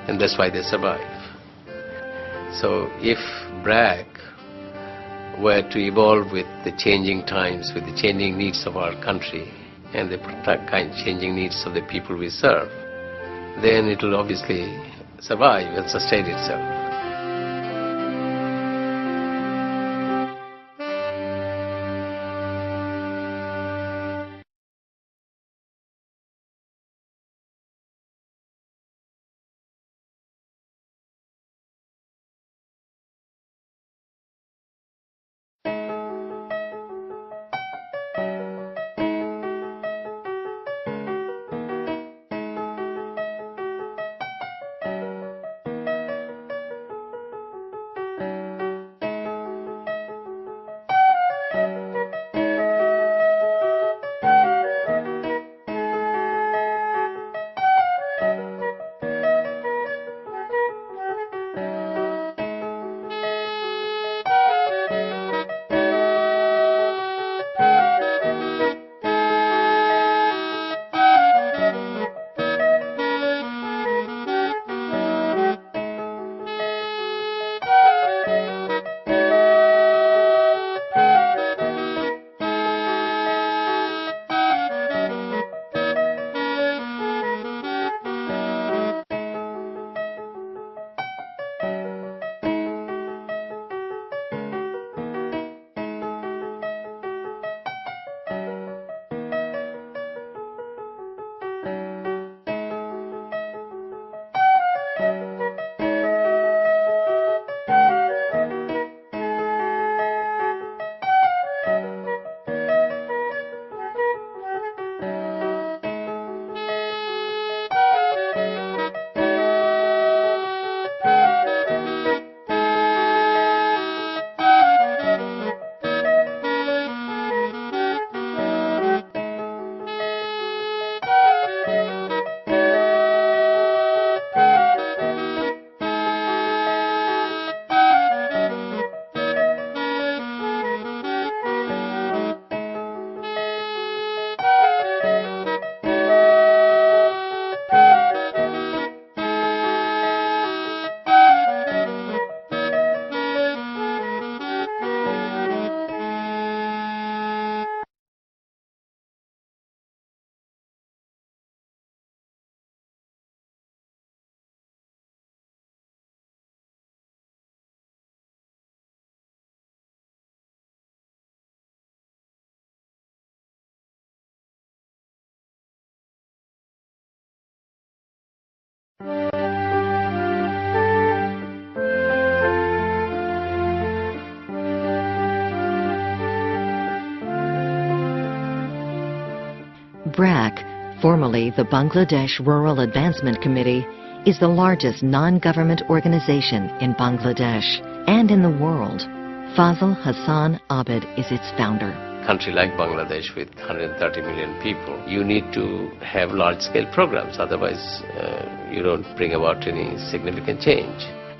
and that's why they survive. So if BRAC were to evolve with the changing times, with the changing needs of our country and the changing needs of the people we serve, then it will obviously survive and sustain itself. BRAC, formerly the Bangladesh Rural Advancement Committee, is the largest non-government organization in Bangladesh and in the world. Fazl Hassan Abed is its founder. Country like Bangladesh with 130 million people, you need to have large-scale programs, otherwise you don't bring about any significant change.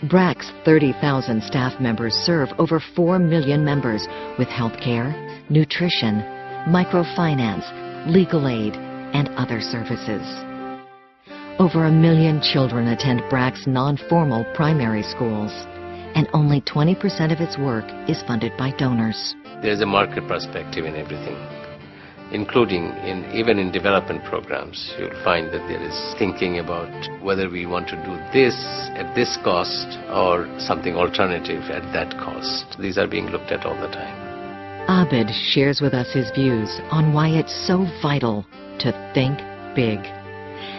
BRAC's 30,000 staff members serve over 4 million members with healthcare, nutrition, microfinance, legal aid, and other services. Over 1 million children attend BRAC's non-formal primary schools, and only 20% of its work is funded by donors. There's a market perspective in everything, including even in development programs. You'll find that there is thinking about whether we want to do this at this cost or something alternative at that cost. These are being looked at all the time. Abed shares with us his views on why it's so vital to think big,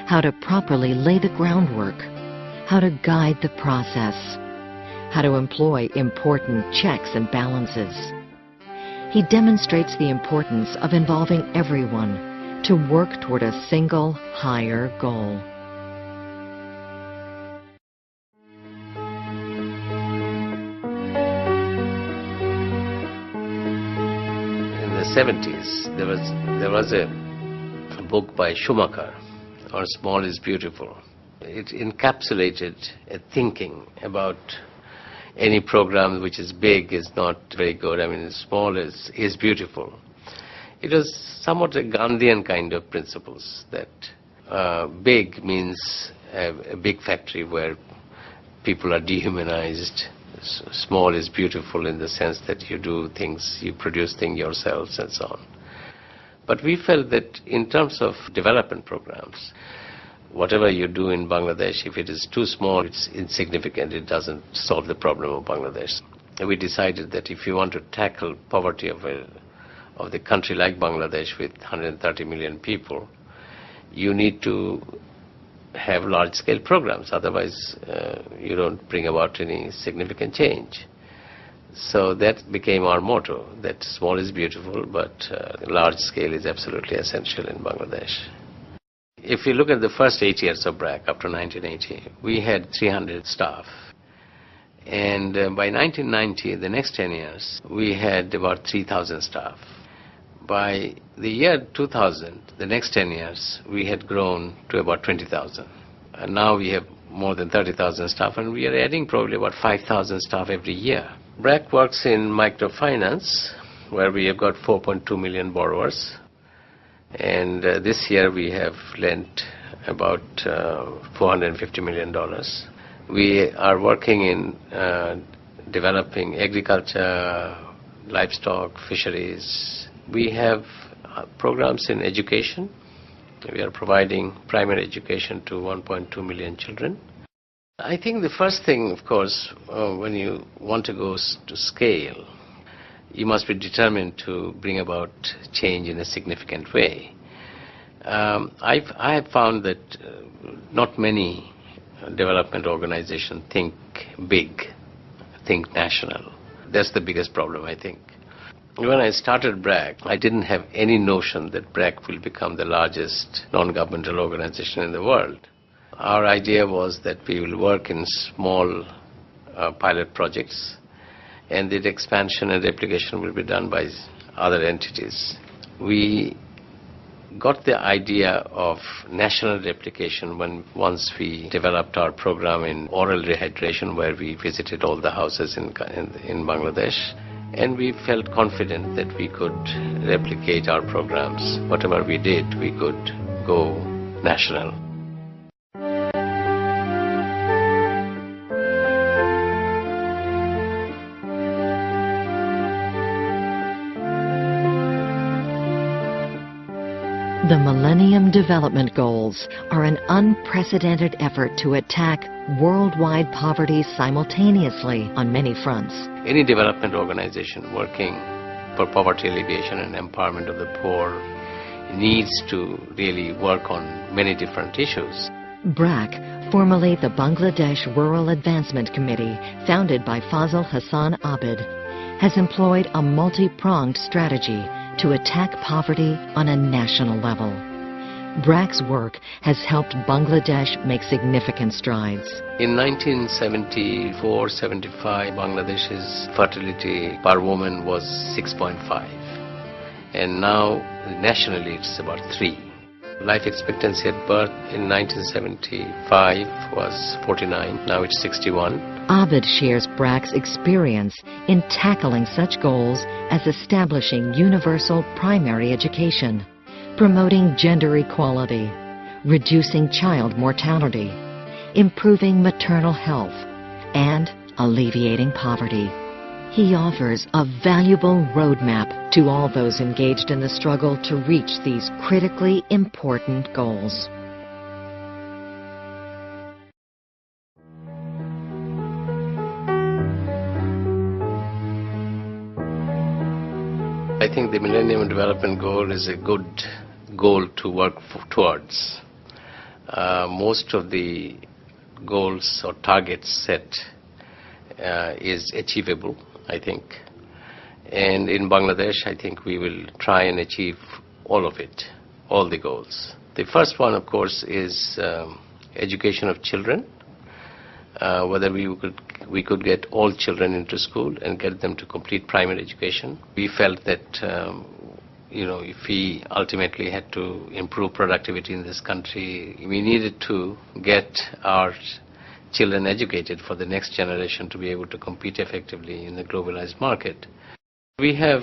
how to properly lay the groundwork, how to guide the process, how to employ important checks and balances. He demonstrates the importance of involving everyone to work toward a single, higher goal. In the 70s, there was a book by Schumacher, or Small is Beautiful. It encapsulated a thinking about any program which is big is not very good. I mean, small is beautiful. It was somewhat a Gandhian kind of principles that big means a big factory where people are dehumanized. Small is beautiful in the sense that you do things, you produce things yourselves and so on. But we felt that in terms of development programs, whatever you do in Bangladesh, if it is too small, it's insignificant. It doesn't solve the problem of Bangladesh. And we decided that if you want to tackle poverty of the country like Bangladesh with 130 million people, you need to have large-scale programs. Otherwise, you don't bring about any significant change. So that became our motto, that small is beautiful, but large scale is absolutely essential in Bangladesh. If you look at the first 8 years of BRAC, after 1980, we had 300 staff. And by 1990, the next 10 years, we had about 3,000 staff. By the year 2000, the next 10 years, we had grown to about 20,000. And now we have more than 30,000 staff, and we are adding probably about 5,000 staff every year. BRAC works in microfinance, where we have got 4.2 million borrowers. And this year we have lent about $450 million. We are working in developing agriculture, livestock, fisheries. We have programs in education. We are providing primary education to 1.2 million children. I think the first thing, of course, when you want to go to scale, you must be determined to bring about change in a significant way. I have found that not many development organizations think big, think national. That's the biggest problem, I think. When I started BRAC, I didn't have any notion that BRAC will become the largest non-governmental organization in the world. Our idea was that we will work in small pilot projects, and the expansion and replication will be done by other entities. We got the idea of national replication once we developed our program in oral rehydration, where we visited all the houses in Bangladesh, and we felt confident that we could replicate our programs. Whatever we did, we could go national. The Millennium Development Goals are an unprecedented effort to attack worldwide poverty simultaneously on many fronts. Any development organization working for poverty alleviation and empowerment of the poor needs to really work on many different issues. BRAC, formerly the Bangladesh Rural Advancement Committee, founded by Fazl Hassan Abed, has employed a multi-pronged strategy to attack poverty on a national level. BRAC's work has helped Bangladesh make significant strides. In 1974-75, Bangladesh's fertility per woman was 6.5, and now nationally it's about 3. Life expectancy at birth in 1975 was 49, now it's 61. Abed shares BRAC's experience in tackling such goals as establishing universal primary education, promoting gender equality, reducing child mortality, improving maternal health, and alleviating poverty. He offers a valuable roadmap to all those engaged in the struggle to reach these critically important goals. I think the Millennium Development Goal is a good goal to work towards. Most of the goals or targets set is achievable, I think. And in Bangladesh, I think we will try and achieve all of it, all the goals. The first one, of course, is education of children. Whether we could get all children into school and get them to complete primary education. We felt that if we ultimately had to improve productivity in this country, we needed to get our children educated for the next generation to be able to compete effectively in the globalized market. We have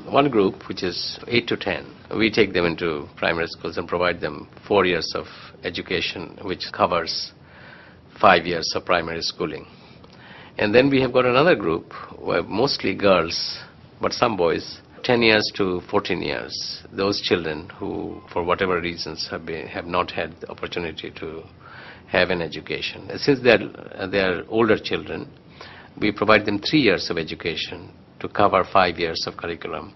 one group which is 8 to 10. We take them into primary schools and provide them 4 years of education, which covers 5 years of primary schooling. And then we have got another group, where mostly girls, but some boys, 10 years to 14 years. Those children who, for whatever reasons, have not had the opportunity to have an education. Since they are older children, we provide them 3 years of education to cover 5 years of curriculum.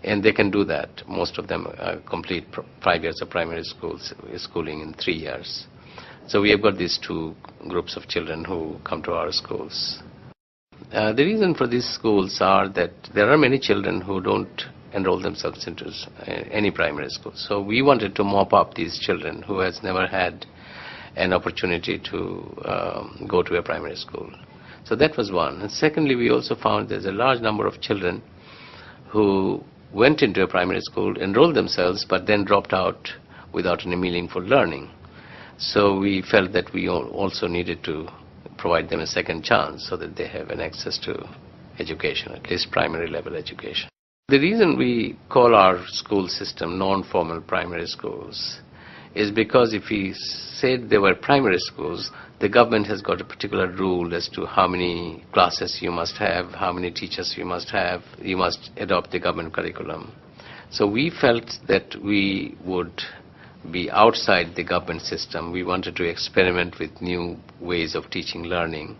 And they can do that. Most of them complete 5 years of primary schooling in 3 years. So we have got these 2 groups of children who come to our schools. The reason for these schools are that there are many children who don't enroll themselves into any primary school. So we wanted to mop up these children who has never had an opportunity to go to a primary school. So that was one. And secondly, we also found there's a large number of children who went into a primary school, enrolled themselves, but then dropped out without any meaningful learning. So we felt that we also needed to provide them a second chance so that they have an access to education, at least primary level education. The reason we call our school system non-formal primary schools is because if we said they were primary schools, the government has got a particular rule as to how many classes you must have, how many teachers you must have, you must adopt the government curriculum. So we felt that we would be outside the government system. We wanted to experiment with new ways of teaching, learning.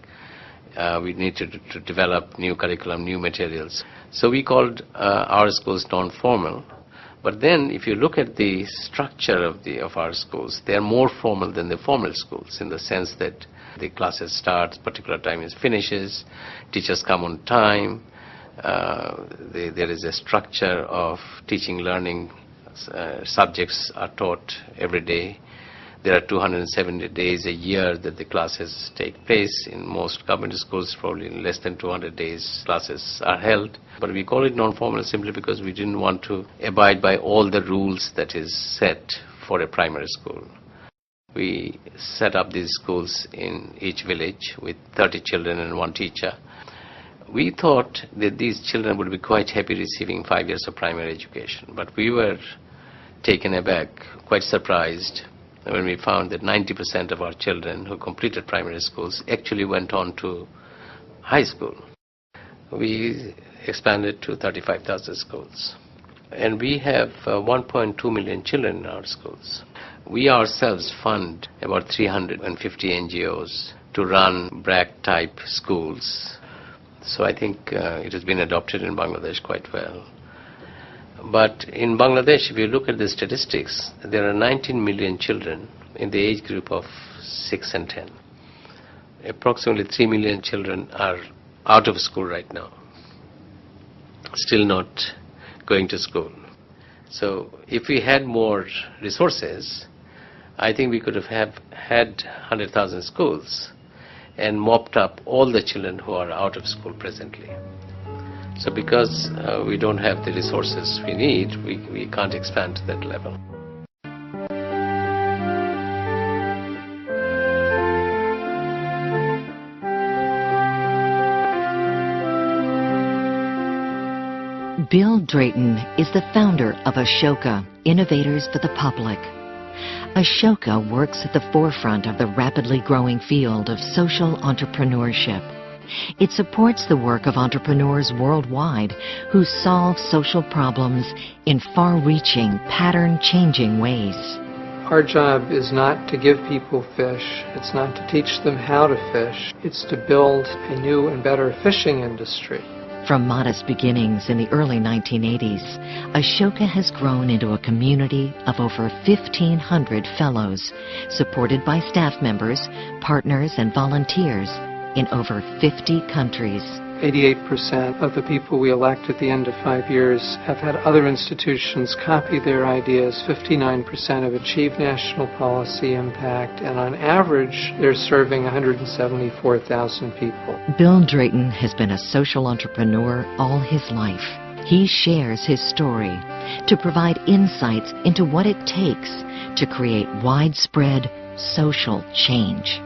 We needed to develop new curriculum, new materials. So we called our schools non-formal. But then if you look at the structure of our schools, they are more formal than the formal schools in the sense that the classes start, particular time is finishes, teachers come on time, there is a structure of teaching, learning, subjects are taught every day. There are 270 days a year that the classes take place. In most government schools, probably in less than 200 days, classes are held. But we call it non-formal simply because we didn't want to abide by all the rules that is set for a primary school. We set up these schools in each village with 30 children and one teacher. We thought that these children would be quite happy receiving 5 years of primary education. But we were taken aback, quite surprised, when we found that 90% of our children who completed primary schools actually went on to high school. We expanded to 35,000 schools. And we have 1.2 million children in our schools. We ourselves fund about 350 NGOs to run BRAC-type schools. So I think it has been adopted in Bangladesh quite well. But in Bangladesh, if you look at the statistics, there are 19 million children in the age group of 6 and 10. Approximately 3 million children are out of school right now, still not going to school. So if we had more resources, I think we could have had 100,000 schools and mopped up all the children who are out of school presently. So because we don't have the resources we need, we can't expand to that level. Bill Drayton is the founder of Ashoka, Innovators for the Public. Ashoka works at the forefront of the rapidly growing field of social entrepreneurship. It supports the work of entrepreneurs worldwide who solve social problems in far-reaching, pattern-changing ways. Our job is not to give people fish. It's not to teach them how to fish. It's to build a new and better fishing industry. From modest beginnings in the early 1980s, Ashoka has grown into a community of over 1,500 fellows, supported by staff members, partners, and volunteers in over 50 countries. 88% of the people we elect at the end of 5 years have had other institutions copy their ideas. 59% have achieved national policy impact, and on average, they're serving 174,000 people. Bill Drayton has been a social entrepreneur all his life. He shares his story to provide insights into what it takes to create widespread social change.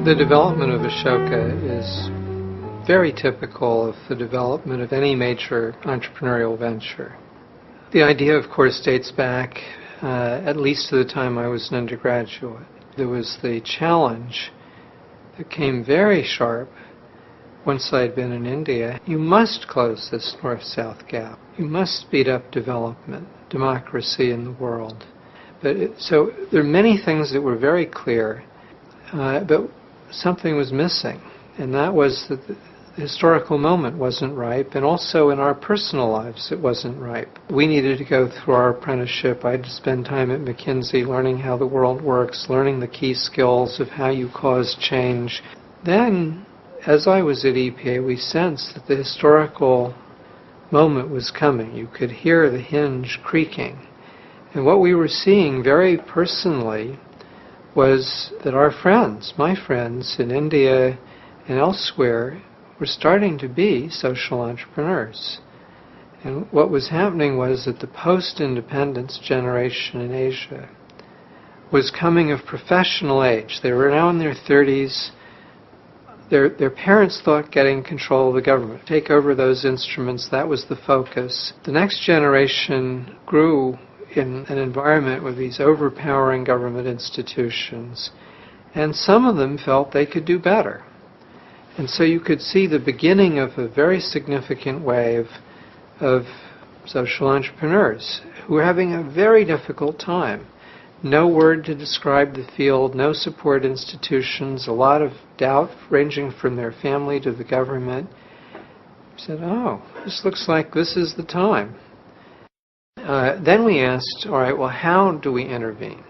The development of Ashoka is very typical of the development of any major entrepreneurial venture. The idea, of course, dates back at least to the time I was an undergraduate. There was the challenge that came very sharp once I'd been in India. You must close this north-south gap. You must speed up development, democracy in the world. So there are many things that were very clear, but something was missing, and that was that the historical moment wasn't ripe, and also in our personal lives it wasn't ripe. We needed to go through our apprenticeship. I had to spend time at McKinsey learning how the world works, learning the key skills of how you cause change. Then, as I was at EPA, we sensed that the historical moment was coming. You could hear the hinge creaking. And what we were seeing very personally was that our friends, my friends in India and elsewhere, were starting to be social entrepreneurs. And what was happening was that the post-independence generation in Asia was coming of professional age. They were now in their 30s. Their parents thought getting control of the government, take over those instruments, that was the focus. The next generation grew in an environment with these overpowering government institutions, and some of them felt they could do better. And so you could see the beginning of a very significant wave of social entrepreneurs who were having a very difficult time. No word to describe the field, no support institutions, a lot of doubt ranging from their family to the government. We said, oh, this looks like this is the time. Then we asked, all right, well, how do we intervene?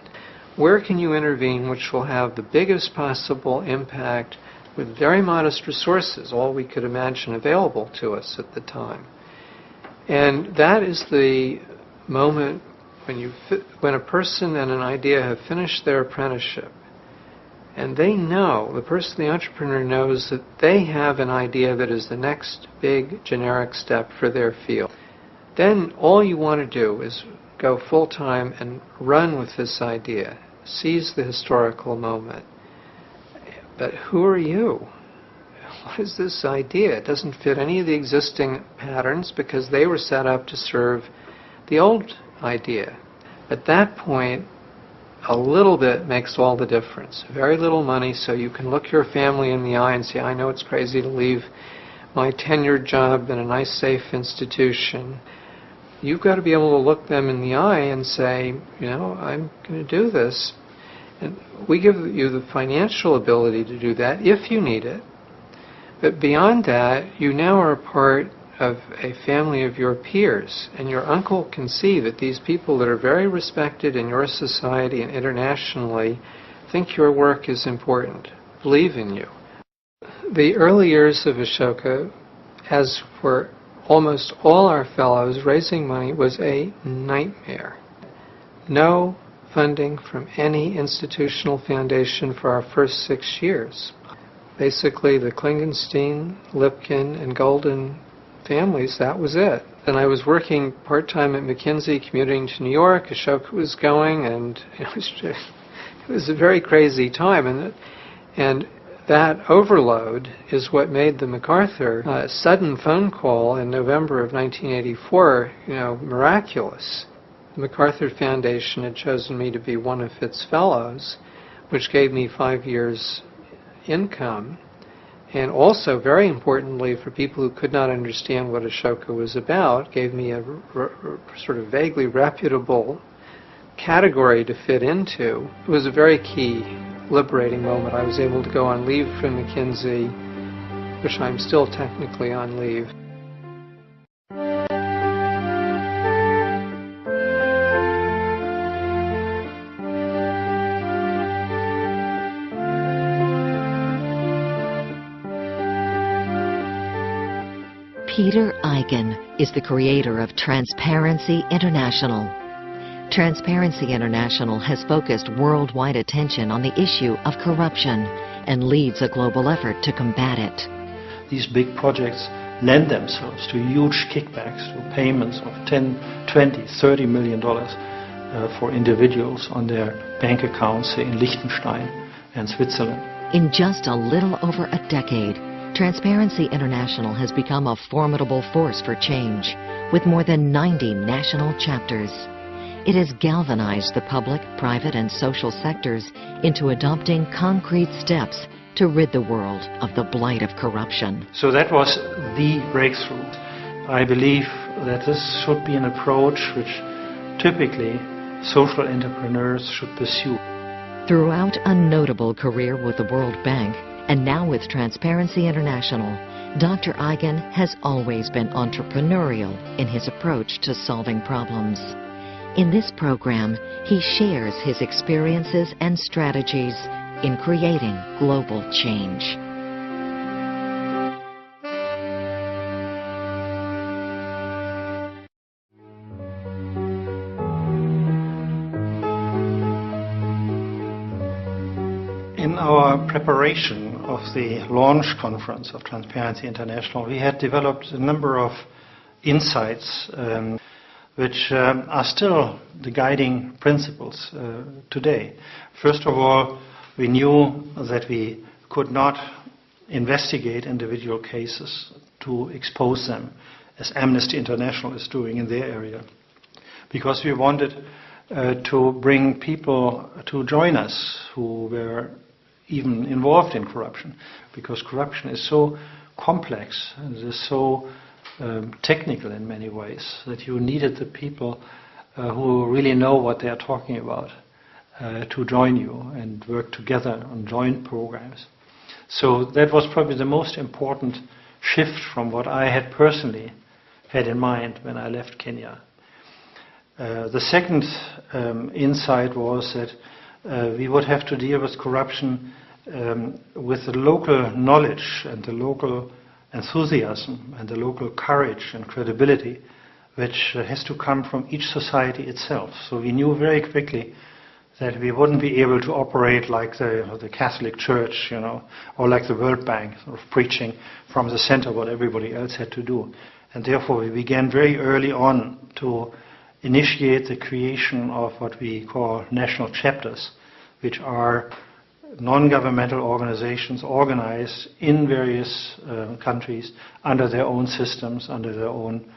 Where can you intervene which will have the biggest possible impact with very modest resources, all we could imagine available to us at the time? And that is the moment when a person and an idea have finished their apprenticeship, and they know, the entrepreneur knows that they have an idea that is the next big generic step for their field. Then all you want to do is go full-time and run with this idea, seize the historical moment. But who are you? What is this idea? It doesn't fit any of the existing patterns because they were set up to serve the old idea. At that point, a little bit makes all the difference. Very little money, so you can look your family in the eye and say, I know it's crazy to leave my tenured job in a nice, safe institution. You've got to be able to look them in the eye and say, I'm going to do this. And we give you the financial ability to do that if you need it. But beyond that, you now are a part of a family of your peers, and your uncle can see that these people that are very respected in your society and internationally think your work is important, believe in you. The early years of Ashoka, as for almost all our fellows, raising money was a nightmare. No funding from any institutional foundation for our first 6 years. Basically, the Klingenstein, Lipkin, and Golden families, that was it. And I was working part-time at McKinsey, commuting to New York. Ashoka was going, and it was a very crazy time. And that overload is what made the MacArthur sudden phone call in November of 1984, miraculous. The MacArthur Foundation had chosen me to be one of its fellows, which gave me 5 years' income. And also, very importantly, for people who could not understand what Ashoka was about, gave me a sort of vaguely reputable category to fit into. It was a very key, liberating moment. I was able to go on leave from McKinsey, which I'm still technically on leave. Peter Eigen is the creator of Transparency International. Transparency International has focused worldwide attention on the issue of corruption and leads a global effort to combat it. These big projects lend themselves to huge kickbacks, to payments of $10, $20, $30 million for individuals on their bank accounts, say in Liechtenstein and Switzerland. In just a little over a decade, Transparency International has become a formidable force for change, with more than 90 national chapters. It has galvanized the public, private, and social sectors into adopting concrete steps to rid the world of the blight of corruption. So that was the breakthrough. I believe that this should be an approach which typically social entrepreneurs should pursue. Throughout a notable career with the World Bank, and now with Transparency International, Dr. Eigen has always been entrepreneurial in his approach to solving problems. In this program, he shares his experiences and strategies in creating global change. In our preparation of the launch conference of Transparency International, we had developed a number of insights which are still the guiding principles today. First of all, we knew that we could not investigate individual cases, to expose them, as Amnesty International is doing in their area. Because we wanted to bring people to join us who were even involved in corruption, because corruption is so complex and it is so technical in many ways that you needed the people who really know what they are talking about to join you and work together on joint programs. So that was probably the most important shift from what I had personally had in mind when I left Kenya. The second insight was that we would have to deal with corruption with the local knowledge and the local enthusiasm and the local courage and credibility which has to come from each society itself. So we knew very quickly that we wouldn't be able to operate like the Catholic Church, or like the World Bank, sort of preaching from the center what everybody else had to do. And therefore we began very early on to initiate the creation of what we call national chapters, which are non-governmental organizations organized in various countries under their own systems, under their own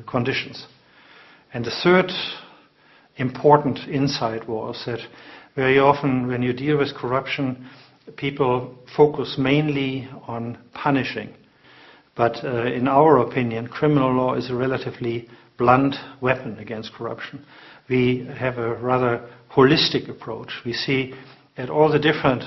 conditions. And the third important insight was that very often when you deal with corruption, people focus mainly on punishing. But in our opinion, criminal law is a relatively blunt weapon against corruption. We have a rather holistic approach. We see at all the different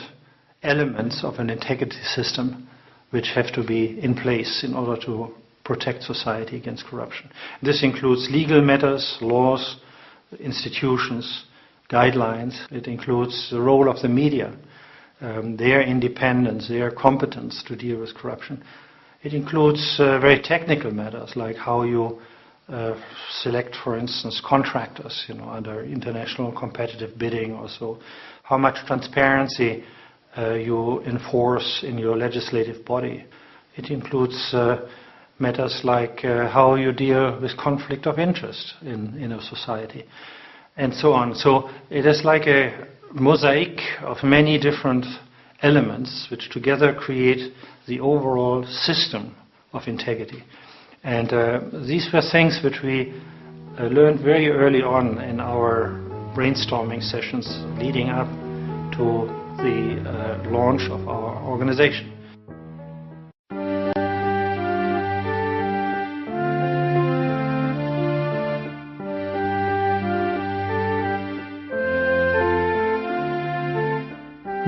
elements of an integrity system which have to be in place in order to protect society against corruption. This includes legal matters, laws, institutions, guidelines. It includes the role of the media, their independence, their competence to deal with corruption. It includes very technical matters like how you select, for instance, contractors, under international competitive bidding or so. How much transparency you enforce in your legislative body. It includes matters like how you deal with conflict of interest in a society, and so on. So it is like a mosaic of many different elements which together create the overall system of integrity. And these were things which we learned very early on in our brainstorming sessions leading up to the launch of our organization.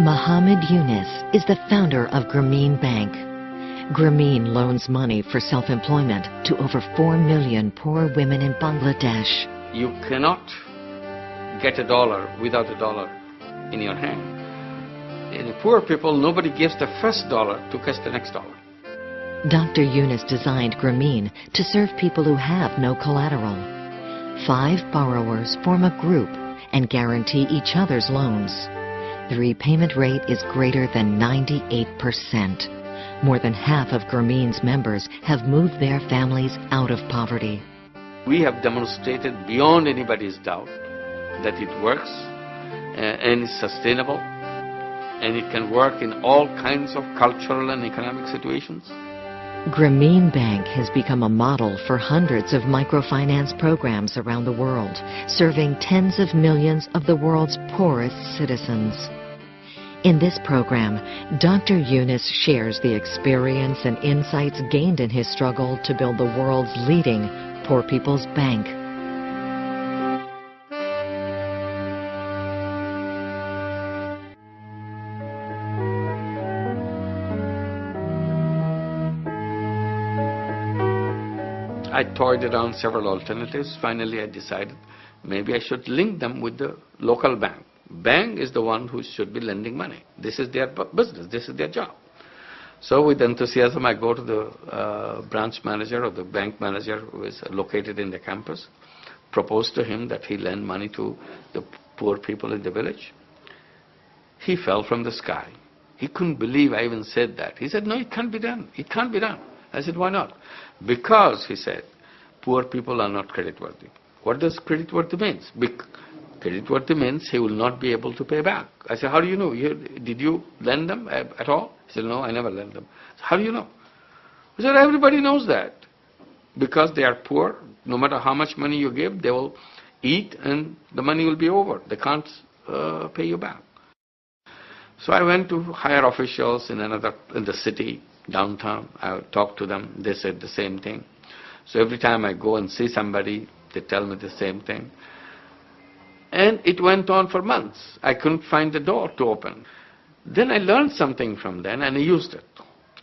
Mohammed Yunus is the founder of Grameen Bank. Grameen loans money for self-employment to over 4 million poor women in Bangladesh. You cannot get a dollar without a dollar in your hand. In the poor people, nobody gives the first dollar to catch the next dollar. Dr. Yunus designed Grameen to serve people who have no collateral. 5 borrowers form a group and guarantee each other's loans. The repayment rate is greater than 98%. More than half of Grameen's members have moved their families out of poverty. We have demonstrated beyond anybody's doubt that it works and is sustainable, and it can work in all kinds of cultural and economic situations. Grameen Bank has become a model for hundreds of microfinance programs around the world, serving tens of millions of the world's poorest citizens. In this program, Dr. Yunus shares the experience and insights gained in his struggle to build the world's leading poor people's bank. I toyed around several alternatives. Finally, I decided maybe I should link them with the local bank. Bank is the one who should be lending money. This is their business. This is their job. So with enthusiasm, I go to the branch manager or the bank manager who is located in the campus, propose to him that he lend money to the poor people in the village. He fell from the sky. He couldn't believe I even said that. He said, no, it can't be done. It can't be done. I said, why not? Because, he said, poor people are not creditworthy. What does creditworthy mean? Creditworthy means he will not be able to pay back. I said, how do you know? Did you lend them at all? He said, no, I never lent them. I said, how do you know? I said, everybody knows that. Because they are poor, no matter how much money you give, they will eat and the money will be over. They can't pay you back. So I went to higher officials in the city, downtown. I talked to them. They said the same thing. So every time I go and see somebody, they tell me the same thing. And it went on for months. I couldn't find the door to open. Then I learned something from them and I used it.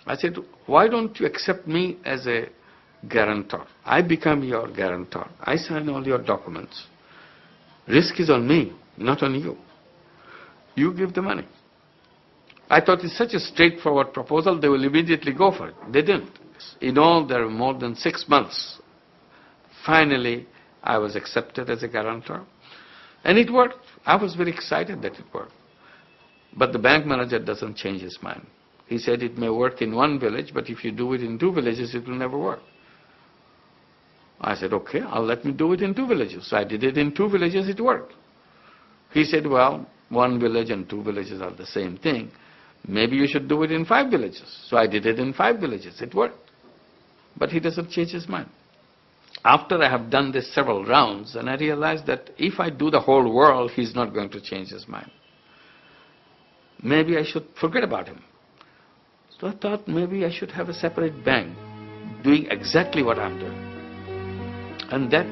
I said, why don't you accept me as a guarantor? I become your guarantor. I sign all your documents. Risk is on me, not on you. You give the money. I thought it's such a straightforward proposal, they will immediately go for it. They didn't. In all, there were more than 6 months. Finally, I was accepted as a guarantor. And it worked. I was very excited that it worked. But the bank manager doesn't change his mind. He said it may work in one village, but if you do it in 2 villages, it will never work. I said, okay, let me do it in 2 villages. So I did it in 2 villages, it worked. He said, well, 1 village and 2 villages are the same thing. Maybe you should do it in 5 villages. So I did it in 5 villages, it worked. But he doesn't change his mind. After I have done this several rounds, and I realized that if I do the whole world, he's not going to change his mind. Maybe I should forget about him. So I thought maybe I should have a separate bank doing exactly what I'm doing. And that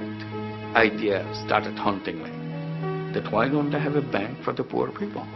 idea started haunting me, that why don't I have a bank for the poor people?